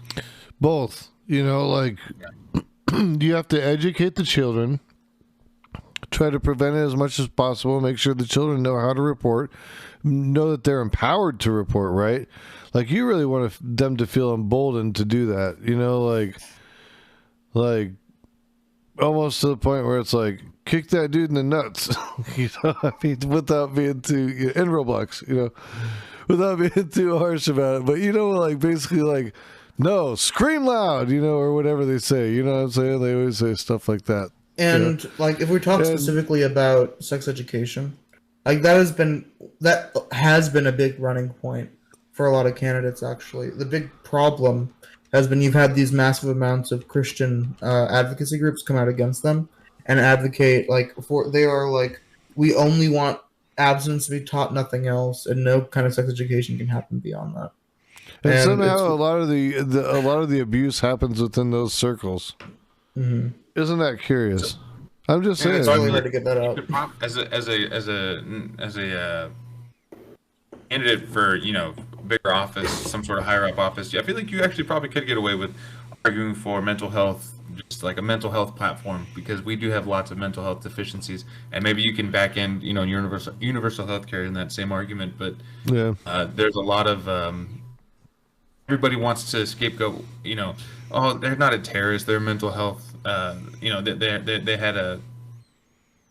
Both, you have to educate the children, try to prevent it as much as possible, make sure the children know how to report, know that they're empowered to report, right? Like you really want them to feel emboldened to do that, like. Almost to the point where it's like, kick that dude in the nuts, without being too, in Roblox, without being too harsh about it. But, basically, no, scream loud, or whatever they say. You know what I'm saying? They always say stuff like that. And, if we talk specifically about sex education, that has been a big running point for a lot of candidates, actually. The big problem has been you've had these massive amounts of Christian advocacy groups come out against them and advocate we only want abstinence to be taught, nothing else, and no kind of sex education can happen beyond that. And somehow a lot of the abuse happens within those circles. Mm-hmm. Isn't that curious? I'm just saying. It's really hard to get that out. As a candidate for bigger office, some sort of higher up office, I feel like you actually probably could get away with arguing for mental health, just like a mental health platform, because we do have lots of mental health deficiencies, and maybe you can back end universal health care in that same argument. But there's a lot of everybody wants to scapegoat, oh, they're not a terrorist, they're mental health, they had a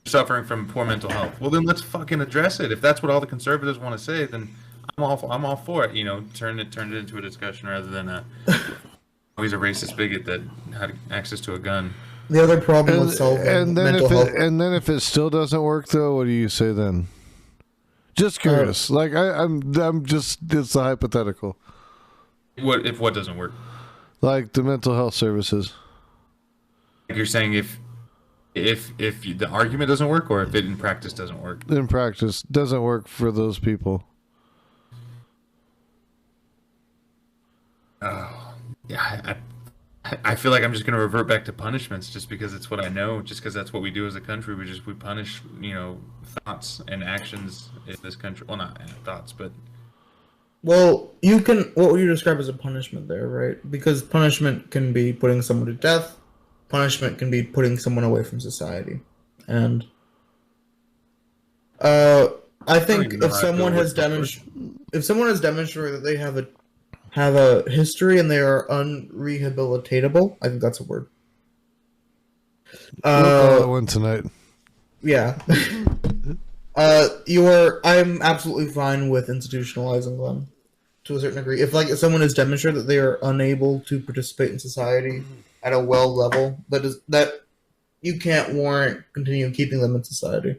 suffering from poor mental health. Well, then let's fucking address it. If that's what all the conservatives want to say, then I'm all for it. Turn it into a discussion rather than he's a racist bigot that had access to a gun. The other problem with solving mental health. And then if it still doesn't work, though, what do you say then? Just curious. I'm just, it's a hypothetical. What doesn't work? Like the mental health services. Like you're saying if If the argument doesn't work, or if it in practice doesn't work. In practice, doesn't work for those people. Oh, yeah. I feel like I'm just going to revert back to punishments just because it's what I know, just because that's what we do as a country. We punish, thoughts and actions in this country. Well, not thoughts, but Well, what would you describe as a punishment there, right? Because punishment can be putting someone to death. Punishment can be putting someone away from society. And I think if someone has demonstrated that they have a history and they are unrehabilitatable, I think that's a word. We'll call that one tonight. Yeah. I'm absolutely fine with institutionalizing them to a certain degree. If someone has demonstrated that they are unable to participate in society at a well level, that you can't warrant continuing keeping them in society.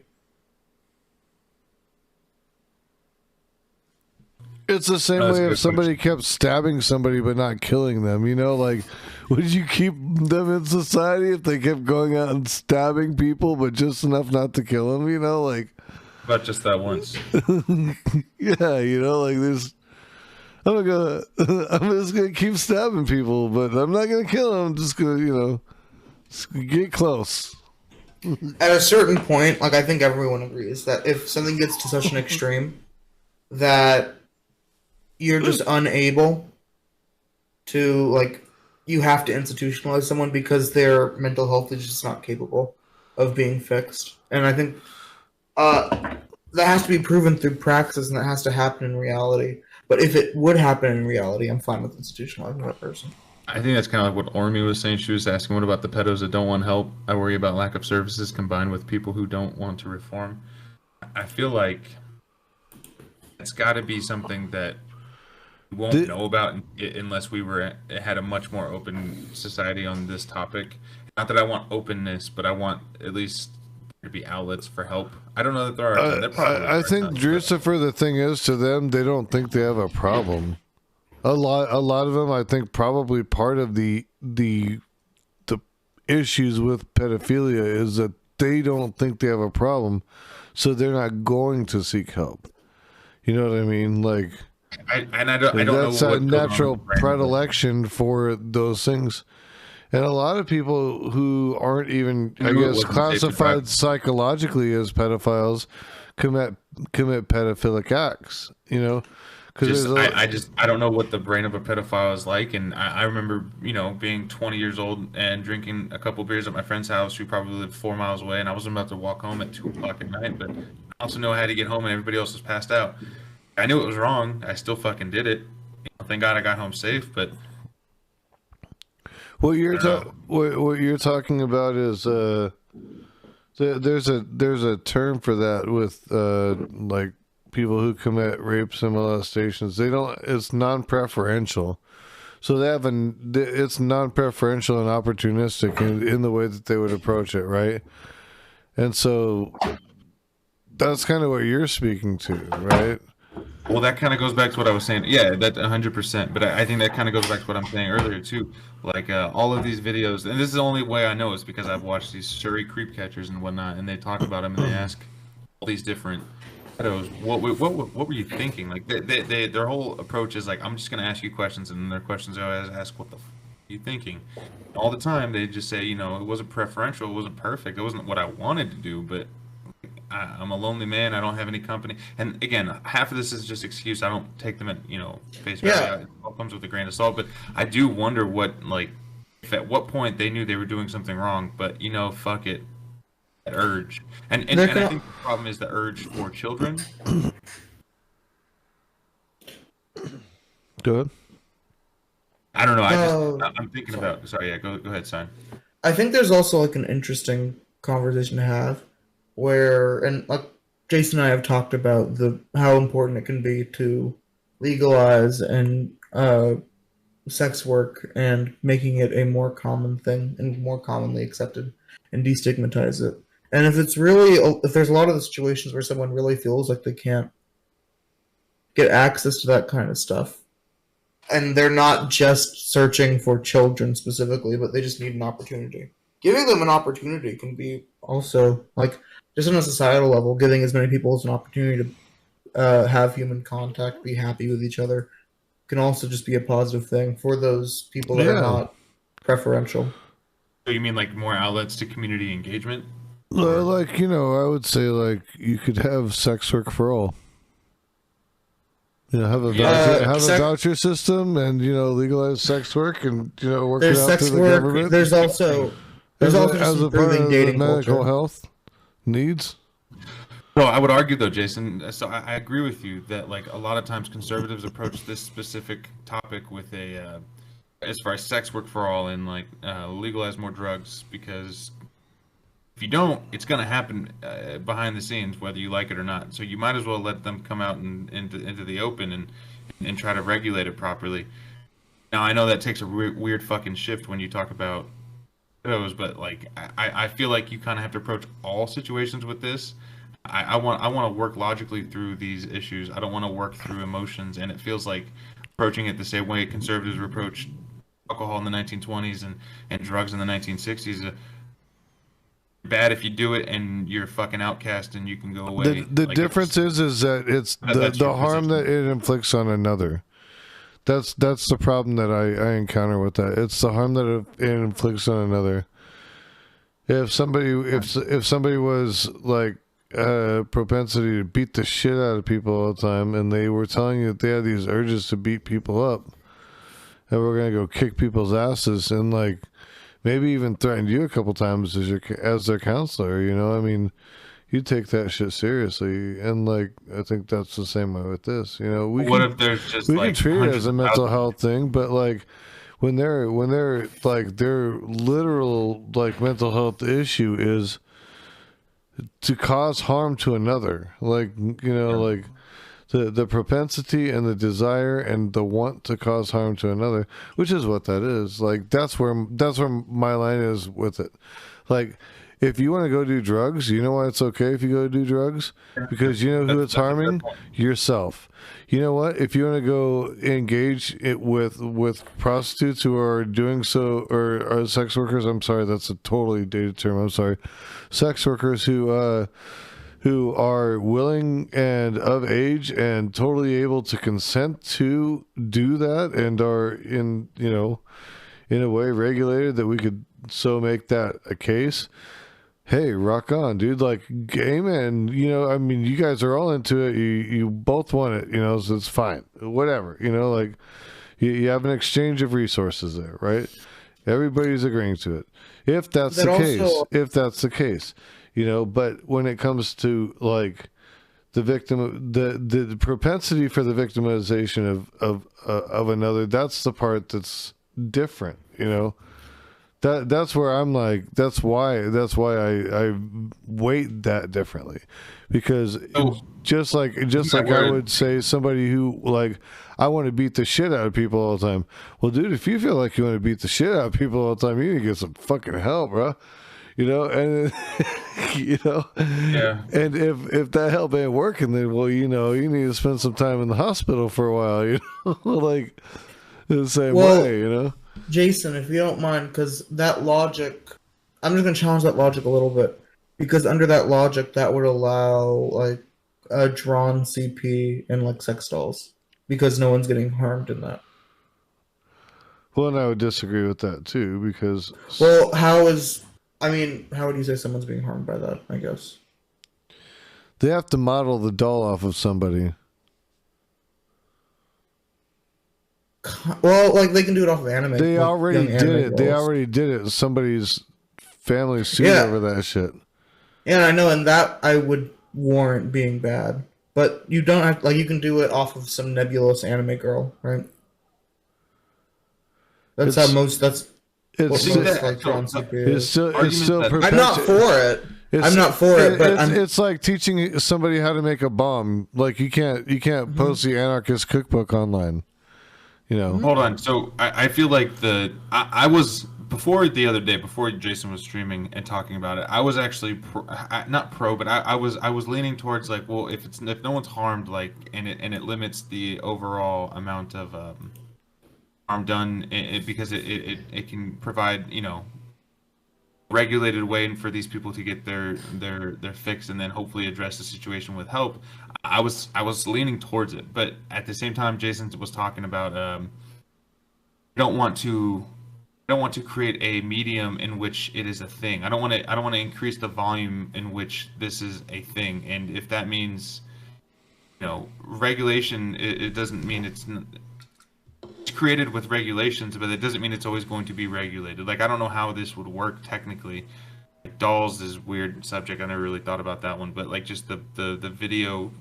It's the same way if somebody kept stabbing somebody but not killing them, would you keep them in society if they kept going out and stabbing people but just enough not to kill them, about just that once. Yeah, there's I'm just gonna keep stabbing people, but I'm not gonna kill them. I'm just gonna, get close. At a certain point, I think everyone agrees that if something gets to such an extreme that you're just unable to, you have to institutionalize someone because their mental health is just not capable of being fixed. And I think that has to be proven through praxis, and that has to happen in reality. But if it would happen in reality, I'm fine with institutionalizing that person. I think that's kind of like what Ormy was saying. She was asking, what about the pedos that don't want help? I worry about lack of services combined with people who don't want to reform. I feel like it's got to be something that we won't know about unless we had a much more open society on this topic. Not that I want openness, but I want at least there to be outlets for help. I don't know that there are. I think, Drucifer, the thing is, to them, they don't think they have a problem. A lot of them, I think, probably part of the issues with pedophilia is that they don't think they have a problem, so they're not going to seek help. You know what I mean? I don't know. That's a natural predilection for those things. And a lot of people who aren't even, I guess, classified psychologically as pedophiles commit pedophilic acts, Because I don't know what the brain of a pedophile is like, and I remember being 20 years old and drinking a couple beers at my friend's house who probably lived 4 miles away, and I was about to walk home at 2 o'clock at night, but I also know I had to get home and everybody else was passed out. I knew it was wrong. I still fucking did it. Thank God I got home safe, but what you're talking about is there's a term for that with people who commit rapes and molestations. It's non-preferential. So it's non-preferential and opportunistic in the way that they would approach it, right? And so that's kind of what you're speaking to, right? Well, that kind of goes back to what I was saying. Yeah, that 100%. But I think that kind of goes back to what I'm saying earlier too. All of these videos, and this is the only way I know is because I've watched these Surrey creep catchers and whatnot, and they talk about them and they ask all these different pedos, what were you thinking? Their whole approach is I'm just gonna ask you questions, and their questions are always ask, what the f are you thinking? All the time they just say, it wasn't preferential, it wasn't perfect, it wasn't what I wanted to do, but I'm a lonely man, I don't have any company. And again, half of this is just excuse. I don't take them at face value. It all comes with a grain of salt. But I do wonder if at what point they knew they were doing something wrong, but fuck it. That urge, and I think the problem is the urge for children. Go ahead. I don't know. I'm thinking about. Sorry, yeah. Go ahead, Sign. I think there's also an interesting conversation to have, and Jason and I have talked about how important it can be to legalize and sex work and making it a more common thing and more commonly accepted and destigmatize it. And if there's a lot of the situations where someone really feels like they can't get access to that kind of stuff, and they're not just searching for children specifically, but they just need an opportunity giving them an opportunity can be also like just on a societal level, giving as many people as an opportunity to have human contact, be happy with each other, can also just be a positive thing for those people that are not preferential. So you mean like more outlets to community engagement? Like, you know, I would say like you could have sex work for all. You know, have a voucher system, and you know, legalize sex work, and you know, work it out through the government. There's also just improving dating medical culture. health needs. Well, I would argue though, Jason. So I agree with you that like a lot of times conservatives approach this specific topic with a as far as sex work for all and like legalize more drugs, because if you don't, it's going to happen behind the scenes, whether you like it or not. So you might as well let them come out into the open and try to regulate it properly. Now, I know that takes a weird fucking shift when you talk about those, but like I feel like you kind of have to approach all situations with this. I want to work logically through these issues. I don't want to work through emotions, and it feels like approaching it the same way conservatives approached alcohol in the 1920s and drugs in the 1960s. Bad if you do it, and you're a fucking outcast, and you can go away. The like difference is that it's the harm that it inflicts on another. That's the problem that I encounter with that. It's the harm that it inflicts on another. If somebody was like propensity to beat the shit out of people all the time, and they were telling you that they had these urges to beat people up, and we're gonna go kick people's asses, and like maybe even threatened you a couple times as their counselor, you know, I mean, you take that shit seriously, and like I think that's the same way with this, you know. If there's just we can treat it as a mental health thing, but like when they're like their literal like mental health issue is to cause harm to another, like, you know, like the propensity and the desire and the want to cause harm to another, which is what that is. Like that's where my line is with it. Like if you want to go do drugs, you know why it's okay if you go do drugs? Because you know who it's harming? Yourself. You know what? If you want to go engage it with prostitutes who are doing so, or sex workers, I'm sorry, that's a totally dated term, I'm sorry. Sex workers who are willing and of age and totally able to consent to do that, and are in a way regulated that we could so make that a case. Hey, rock on, dude. Like, amen. You know, I mean, you guys are all into it. You both want it, you know, so it's fine. Whatever, you know, like you have an exchange of resources there, right? Everybody's agreeing to it. If that's the case, you know, but when it comes to like the victim, the propensity for the victimization of another, that's the part that's different, you know. That's where I'm like, that's why I weight that differently, because just like I would say somebody who like, I want to beat the shit out of people all the time. Well, dude, if you feel like you want to beat the shit out of people all the time, you need to get some fucking help, bro. You know, and you know, yeah. And if that help ain't working, then well, you know, you need to spend some time in the hospital for a while. You know, like the same way, you know. Jason, if you don't mind, because that logic, I'm just going to challenge that logic a little bit. Because under that logic, that would allow, like, a drawn CP and, like, sex dolls. Because no one's getting harmed in that. Well, and I would disagree with that, too, because... Well, how would you say someone's being harmed by that, I guess? They have to model the doll off of somebody. Well, like they can do it off of anime. They like already did it. Girls. They already did it. Somebody's family sued over that shit. Yeah, I know, and that I would warrant being bad. But you don't have you can do it off of some nebulous anime girl, right? That's what most like drawn CP is. It's still I'm not for it. I'm not for it, but it's like teaching somebody how to make a bomb. Like you can't post the anarchist cookbook online. You know. Hold on. So I feel like I was before the other day, before Jason was streaming and talking about it, I was actually not pro, but I was leaning towards like, well, if no one's harmed, like, and it limits the overall amount of harm done, because it can provide, you know, regulated way and for these people to get their fix and then hopefully address the situation with help. I was leaning towards it, but at the same time, Jason was talking about don't want to create a medium in which it is a thing. I don't want to increase the volume in which this is a thing. And if that means, regulation, it doesn't mean it's created with regulations, but it doesn't mean it's always going to be regulated. Like, I don't know how this would work technically. Like, dolls is a weird subject. I never really thought about that one, but like just the video.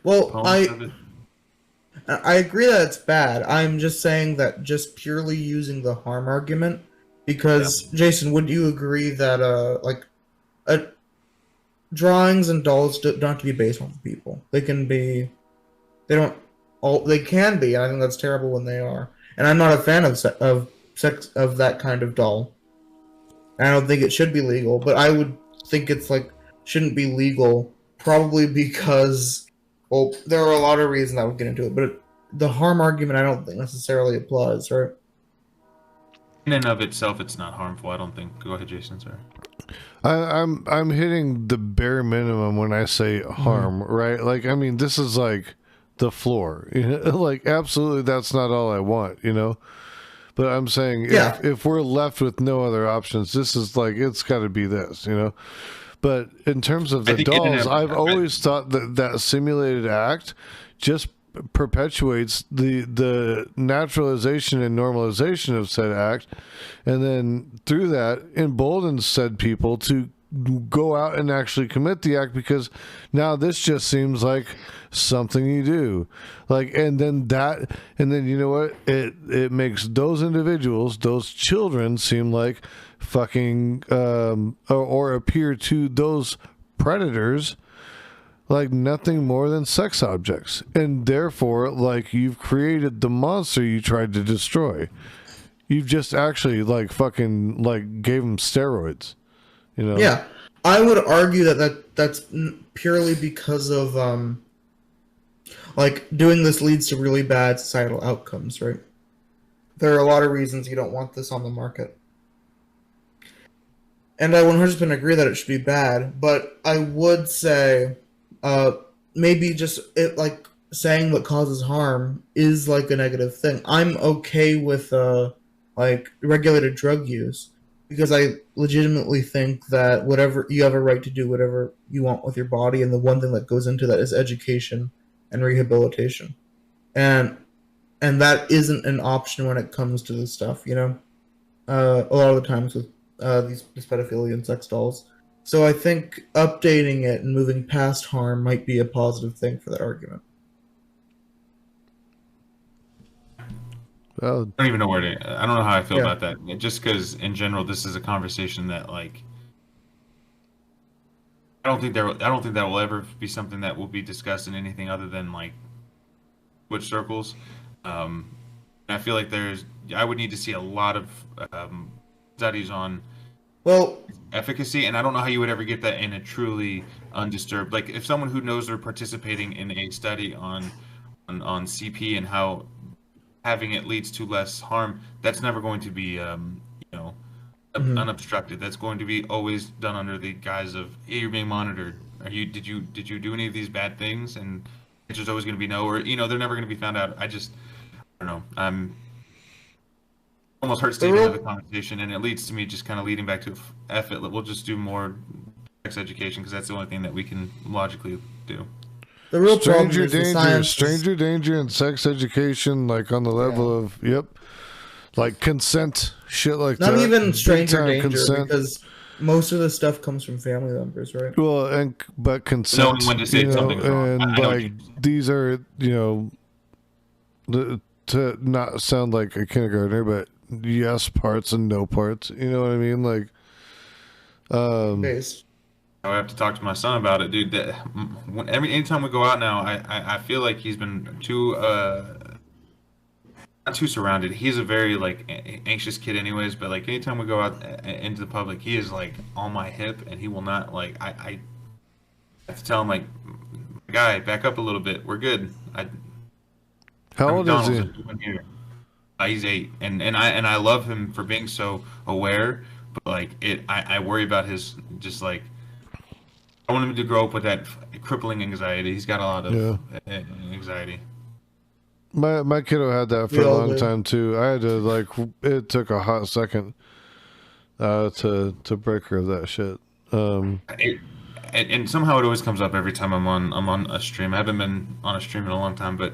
Well, I agree that it's bad. I'm just saying that just purely using the harm argument, because Jason, would you agree that drawings and dolls don't have to be based on people? They can be. They can be. And I think that's terrible when they are. And I'm not a fan of that kind of doll. And I don't think it should be legal, but I would think it's shouldn't be legal, probably because, well, there are a lot of reasons I would get into it, but the harm argument I don't think necessarily applies, right? In and of itself, it's not harmful, I don't think. Go ahead, Jason, sorry. I'm hitting the bare minimum when I say harm, right? Like, I mean, this is like the floor. Like, absolutely, that's not all I want, But I'm saying if we're left with no other options, this is it's got to be this, But in terms of the dolls, I've always thought that simulated act just perpetuates the naturalization and normalization of said act, and then through that emboldens said people to go out and actually commit the act, because now this just seems like something you do, and then you know what, it makes those individuals, those children, seem like fucking or appear to those predators like nothing more than sex objects, and therefore you've created the monster you tried to destroy. You've just actually fucking gave them steroids. Yeah, I would argue that's purely because of doing this leads to really bad societal outcomes, right? There are a lot of reasons you don't want this on the market. And I 100% agree that it should be bad, but I would say maybe just saying what causes harm is a negative thing. I'm okay with regulated drug use, because I legitimately think that whatever you have a right to do whatever you want with your body, and the one thing that goes into that is education and rehabilitation, and that isn't an option when it comes to this stuff. A lot of the times with these pedophilia and sex dolls. So I think updating it and moving past harm might be a positive thing for that argument. I don't even know I don't know how I feel about that. Just because, in general, this is a conversation that, I don't think that will ever be something that will be discussed in anything other than Twitch circles. I feel like I would need to see a lot of studies on efficacy, and I don't know how you would ever get that in a truly undisturbed. If someone who knows they're participating in a study on CP and how having it leads to less harm, that's never going to be unobstructed. That's going to be always done under the guise of, hey, you're being monitored. Did you do any of these bad things? And it's just always going to be no, or they're never going to be found out. I don't know. I'm almost hurt Steven of the conversation, and it leads to me just kind of leading back to F it. We'll just do more sex education, because that's the only thing that we can logically do. The real stranger danger and sex education, on the level of consent, shit like not that. Not even stranger danger, consent. Because most of the stuff comes from family members, right? Well, but consent. Knowing when to say something's wrong. And these are to not sound like a kindergartner, but yes parts and no parts. You know what I mean? Based. I have to talk to my son about it, dude. Anytime we go out now, I feel like he's been not too surrounded. He's a very anxious kid, anyways. But anytime we go out into the public, he is on my hip, and he will not I have to tell him guy, back up a little bit. We're good. How old is he? He's 8, and I love him for being so aware. but like I worry about his just like I want him to grow up with that crippling anxiety. He's got a lot of anxiety. My kiddo had that for a long time too. I had to like it took a hot second to break her of that shit. And somehow it always comes up every time I'm on a stream. I haven't been on a stream in a long time, but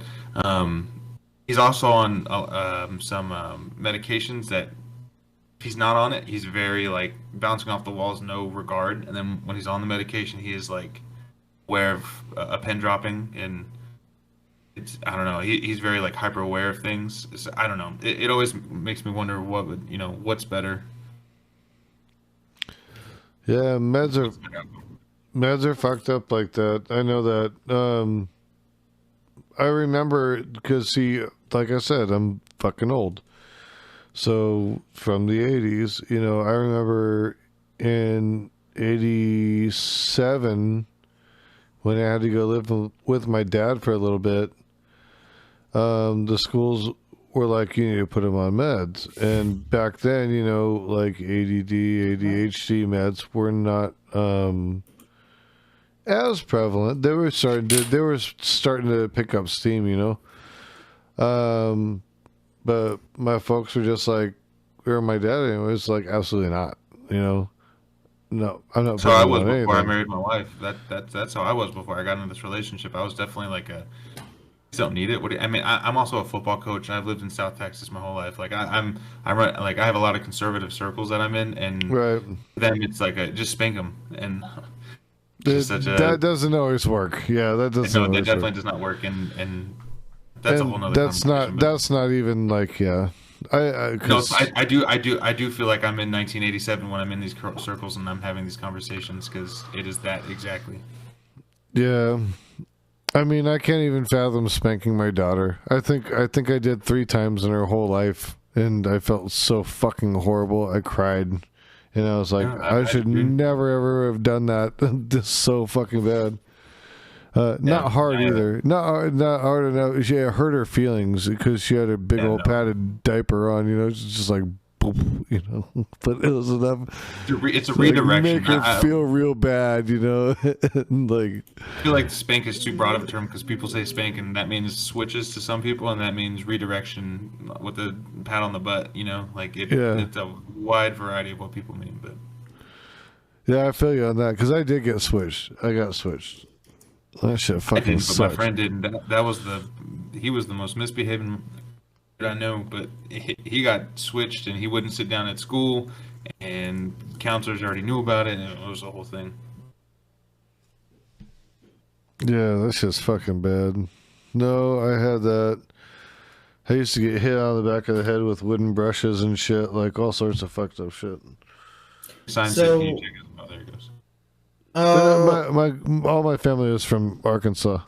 he's also on some medications that if he's not on it, he's very like bouncing off the walls, no regard. And then when he's on the medication, he is like aware of a pen dropping, and it's I don't know. He's very like hyper aware of things. So, I don't know. It always makes me wonder what would what's better. Yeah, meds are fucked up like that. I know that. I remember because see, like I said, I'm fucking old. So from the 80s, I remember in 87 when I had to go live with my dad for a little bit, the schools were like, you need to put him on meds. And back then, like ADD, ADHD meds were not as prevalent. They were starting to pick up steam, but my folks were just like, or my dad anyways, like absolutely not, No, I'm not. So I was before I married my wife. That's how I was before I got into this relationship. I was definitely like you don't need it. I'm also a football coach, and I've lived in South Texas my whole life. Like I have a lot of conservative circles that I'm in, and right. Then it's like just spank them, and that doesn't always work. Yeah, that doesn't. No, that definitely does not work, and that's a whole nother. That's not even like I do feel like I'm in 1987 when I'm in these circles and I'm having these conversations because it is that exactly. Yeah. I mean, I can't even fathom spanking my daughter. I think I did 3 times in her whole life, and I felt so fucking horrible. I cried, and I was like, I should never ever have done that. This is so fucking bad. Not hard either. Not hard enough. She hurt her feelings because she had a big old padded diaper on. It's just like, boop, But it was enough. It's a redirection. Make her feel real bad, Like I feel like spank is too broad of a term because people say spank and that means switches to some people, and that means redirection with a pat on the butt. It's a wide variety of what people mean. But yeah, I feel you on that because I did get switched. I got switched. That shit fucking sucked. But my friend didn't. He was the most misbehaving I know, but he got switched and he wouldn't sit down at school, and counselors already knew about it, and it was the whole thing. Yeah, that's just fucking bad. No, I had that. I used to get hit on the back of the head with wooden brushes and shit, like all sorts of fucked up shit. There he goes. All my family is from Arkansas.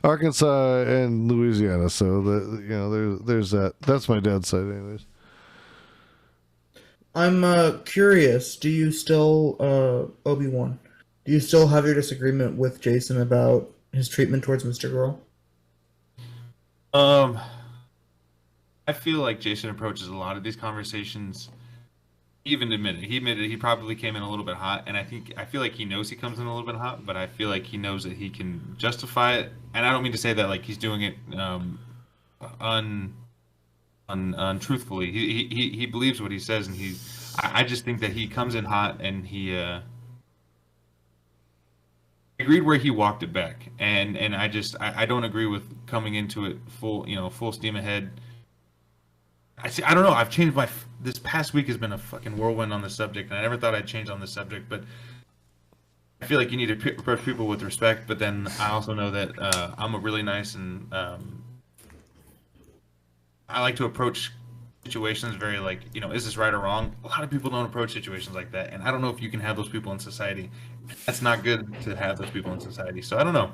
Arkansas and Louisiana, so there's that. That's my dad's side, anyways. I'm curious. Do you still, Obi-Wan? Do you still have your disagreement with Jason about his treatment towards Mr. Girl? I feel like Jason approaches a lot of these conversations. He admitted he probably came in a little bit hot, and I feel like he knows he comes in a little bit hot, but I feel like he knows that he can justify it. And I don't mean to say that like he's doing it untruthfully. He believes what he says, and I just think that he comes in hot, and he agreed where he walked it back, and I don't agree with coming into it full steam ahead. I don't know. I've changed this past week has been a fucking whirlwind on this subject, and I never thought I'd change on this subject, but I feel like you need to approach people with respect, but then I also know that I'm a really nice and I like to approach situations very like, is this right or wrong? A lot of people don't approach situations like that, and I don't know if you can have those people in society. That's not good to have those people in society. So I don't know.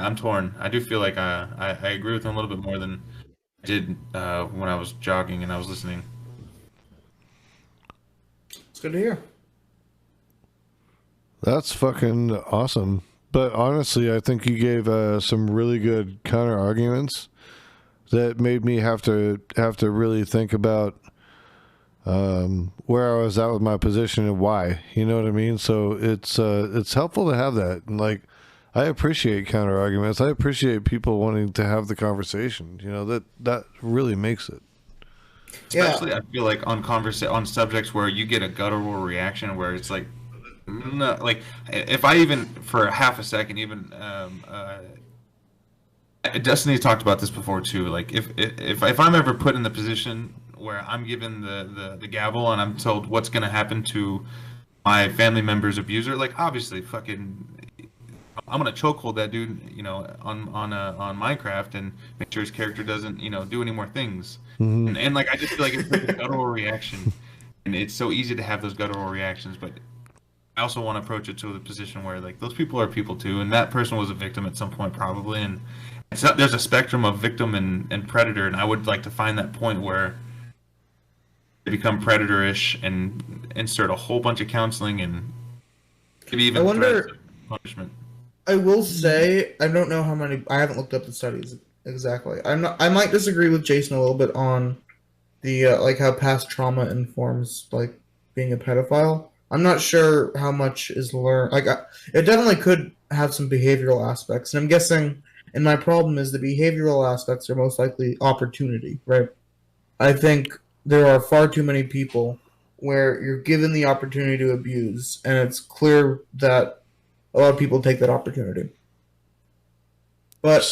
I'm torn. I do feel like I agree with him a little bit more than I did when I was jogging and I was listening. It's good to hear. That's fucking awesome. But honestly, I think you gave some really good counter arguments that made me have to really think about where I was at with my position and why. You know what I mean? So it's helpful to have that. And like, I appreciate counter arguments. I appreciate people wanting to have the conversation. You know, that really makes it. Especially, I feel like on subjects where you get a guttural reaction, where it's like, no, like if I even for half a second, even Destiny talked about this before too. Like if I'm ever put in the position where I'm given the gavel and I'm told what's gonna happen to my family member's abuser, like obviously fucking I'm gonna chokehold that dude, you know, on Minecraft and make sure his character doesn't, you know, do any more things. And like I just feel like it's like a guttural reaction, and it's so easy to have those guttural reactions. But I also want to approach it to the position where like those people are people too, and that person was a victim at some point probably, and there's a spectrum of victim and predator, and I would like to find that point where they become predator-ish and insert a whole bunch of counseling and maybe even threats of punishment. I will say, I don't know how many. I haven't looked up the studies exactly. I might disagree with Jason a little bit on the like how past trauma informs like being a pedophile. I'm not sure how much is learned. Like, it definitely could have some behavioral aspects, and I'm guessing. And my problem is the behavioral aspects are most likely opportunity, right? I think there are far too many people where you're given the opportunity to abuse, and it's clear that a lot of people take that opportunity. But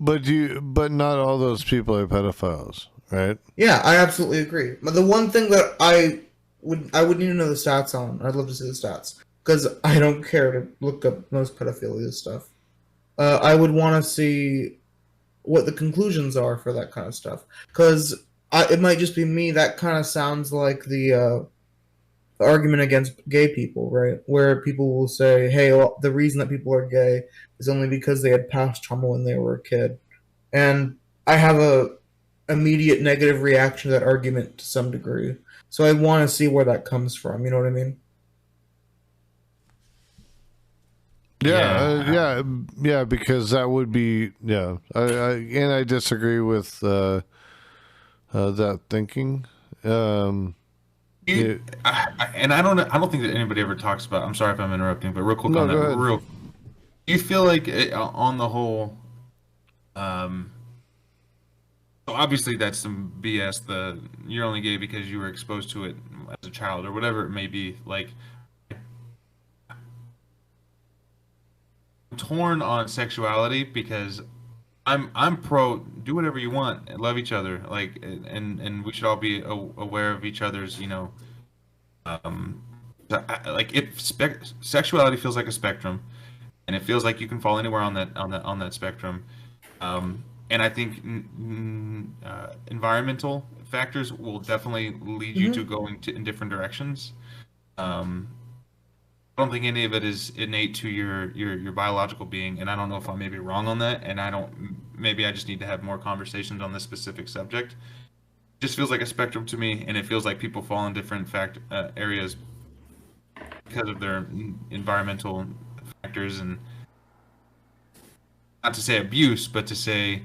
but not all those people are pedophiles, right? Yeah, I absolutely agree. But the one thing that I would need to know the stats on. I'd love to see the stats because I don't care to look up most pedophilia stuff. I would want to see what the conclusions are for that kind of stuff because it might just be me. That kind of sounds like the argument against gay people, right? Where people will say, hey, well, the reason that people are gay is only because they had past trauma when they were a kid. And I have a immediate negative reaction to that argument to some degree. So I want to see where that comes from. You know what I mean? Yeah, because that would be I disagree with that thinking. And I don't think that anybody ever talks about. I'm sorry if I'm interrupting, but real quick on that. Do you feel like on the whole, so obviously that's some BS. You're only gay because you were exposed to it as a child or whatever it may be. Like, I'm torn on sexuality because I'm pro do whatever you want and love each other, like, and we should all be aware of each other's, you know, like sexuality feels like a spectrum, and it feels like you can fall anywhere on that spectrum, and I think environmental factors will definitely lead you to going in different directions. I don't think any of it is innate to your biological being, and I don't know if I may be wrong on that, and maybe I just need to have more conversations on this specific subject. It just feels like a spectrum to me, and it feels like people fall in different areas because of their environmental factors, and not to say abuse, but to say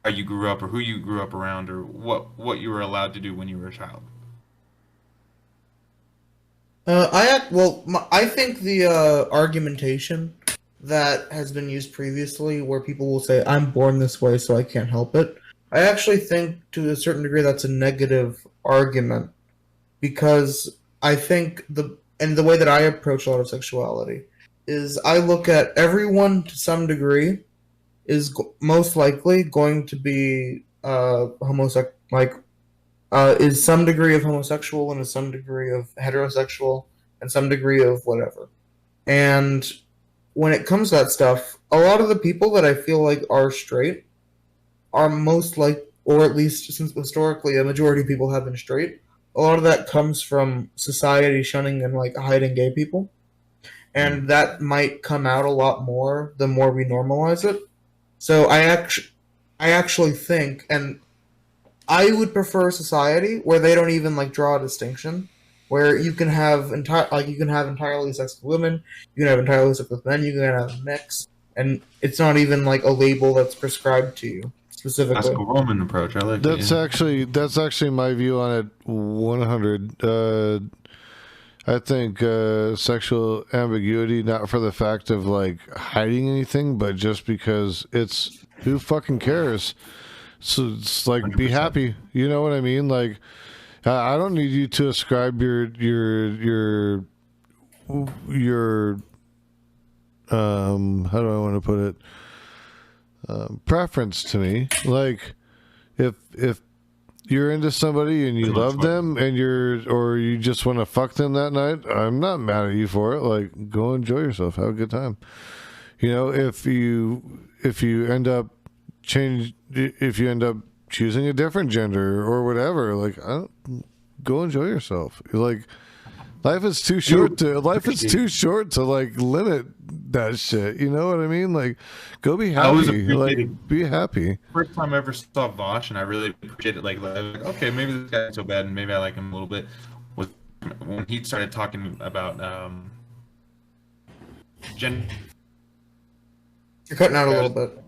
how you grew up or who you grew up around or what you were allowed to do when you were a child. I think the argumentation that has been used previously, where people will say, "I'm born this way, so I can't help it." I actually think, to a certain degree, that's a negative argument, because I think the way that I approach a lot of sexuality is I look at everyone to some degree is most likely going to be homosexual, like. Is some degree of homosexual and is some degree of heterosexual and some degree of whatever. And when it comes to that stuff, a lot of the people that I feel like are straight are most like, or at least since historically a majority of people have been straight, a lot of that comes from society shunning and like hiding gay people. And that might come out a lot more the more we normalize it. So I actually think, and I would prefer a society where they don't even like draw a distinction, where you can have entirely sexed women, you can have entirely sexed with men, you can have a mix, and it's not even like a label that's prescribed to you. specifically. Classical Roman approach. I like That's it. that's actually my view on it. 100. I think sexual ambiguity, not for the fact of like hiding anything, but just because it's who fucking cares. So it's like 100%. be happy. You know what I mean? Like I don't need you to ascribe your how do I want to put it, preference to me. Like if you're into somebody and you love them and or you just want to fuck them that night, I'm not mad at you for it. Like, go enjoy yourself, have a good time. You know, if you end up choosing a different gender or whatever, like, go enjoy yourself. Like, life is too short to like limit that shit. You know what I mean? Like, go be happy. Like, be happy. First time I ever saw Vosh, and I really appreciated it. Like, okay, maybe this guy's so bad, and maybe I like him a little bit. Was when he started talking about gender. You're cutting out a little bit.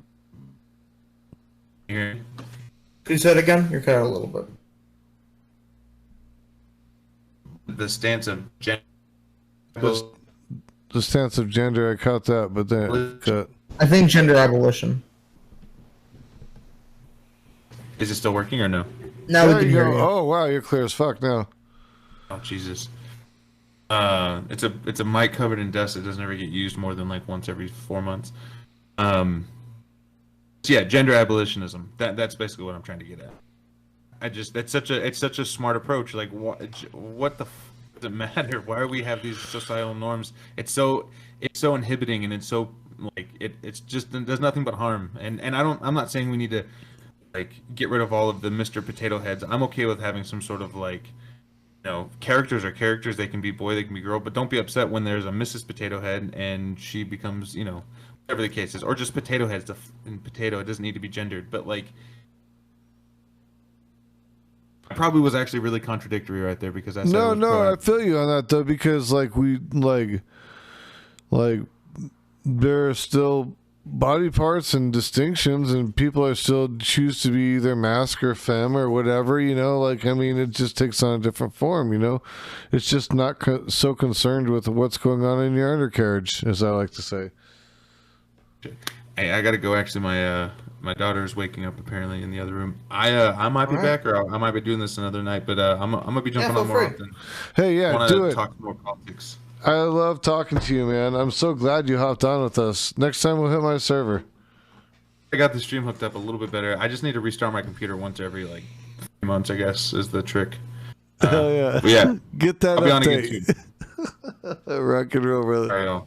Here. Can you say it again? You're cutting out a little bit. The stance of gender. The stance of gender, I caught that, but then it cut. I think gender abolition. Is it still working or no? Now we can hear you. Oh wow, you're clear as fuck now. Oh Jesus. It's a mic covered in dust. It doesn't ever get used more than like once every 4 months. So yeah, gender abolitionism. That's basically what I'm trying to get at. It's such a smart approach. Like what the f does it matter? Why do we have these societal norms? It's so inhibiting, and it's so like it's just it does nothing but harm. And I'm not saying we need to like get rid of all of the Mr. Potato Heads. I'm okay with having some sort of like, you know, characters are characters. They can be boy, they can be girl, but don't be upset when there's a Mrs. Potato Head and she becomes, you know, whatever the case is, or just potato heads. And potato, it doesn't need to be gendered, but like. I probably was actually really contradictory right there because I said I feel you on that though, because like there are still body parts and distinctions, and people are still choose to be either masc or femme or whatever, you know. Like, I mean, it just takes on a different form, you know. It's just not so concerned with what's going on in your undercarriage, as I like to say. Hey, I gotta go. Actually, my daughter's waking up apparently in the other room. I might be back, or I might be doing this another night, but I'm gonna be jumping on more often. Hey, yeah, do it. Talk more politics. I love talking to you, man. I'm so glad you hopped on with us. Next time we'll hit my server. I got the stream hooked up a little bit better. I just need to restart my computer once every like 3 months, I guess, is the trick. Hell yeah. Yeah. Get that I'll update. be on again soon. Rock and roll, brother. All right, y'all.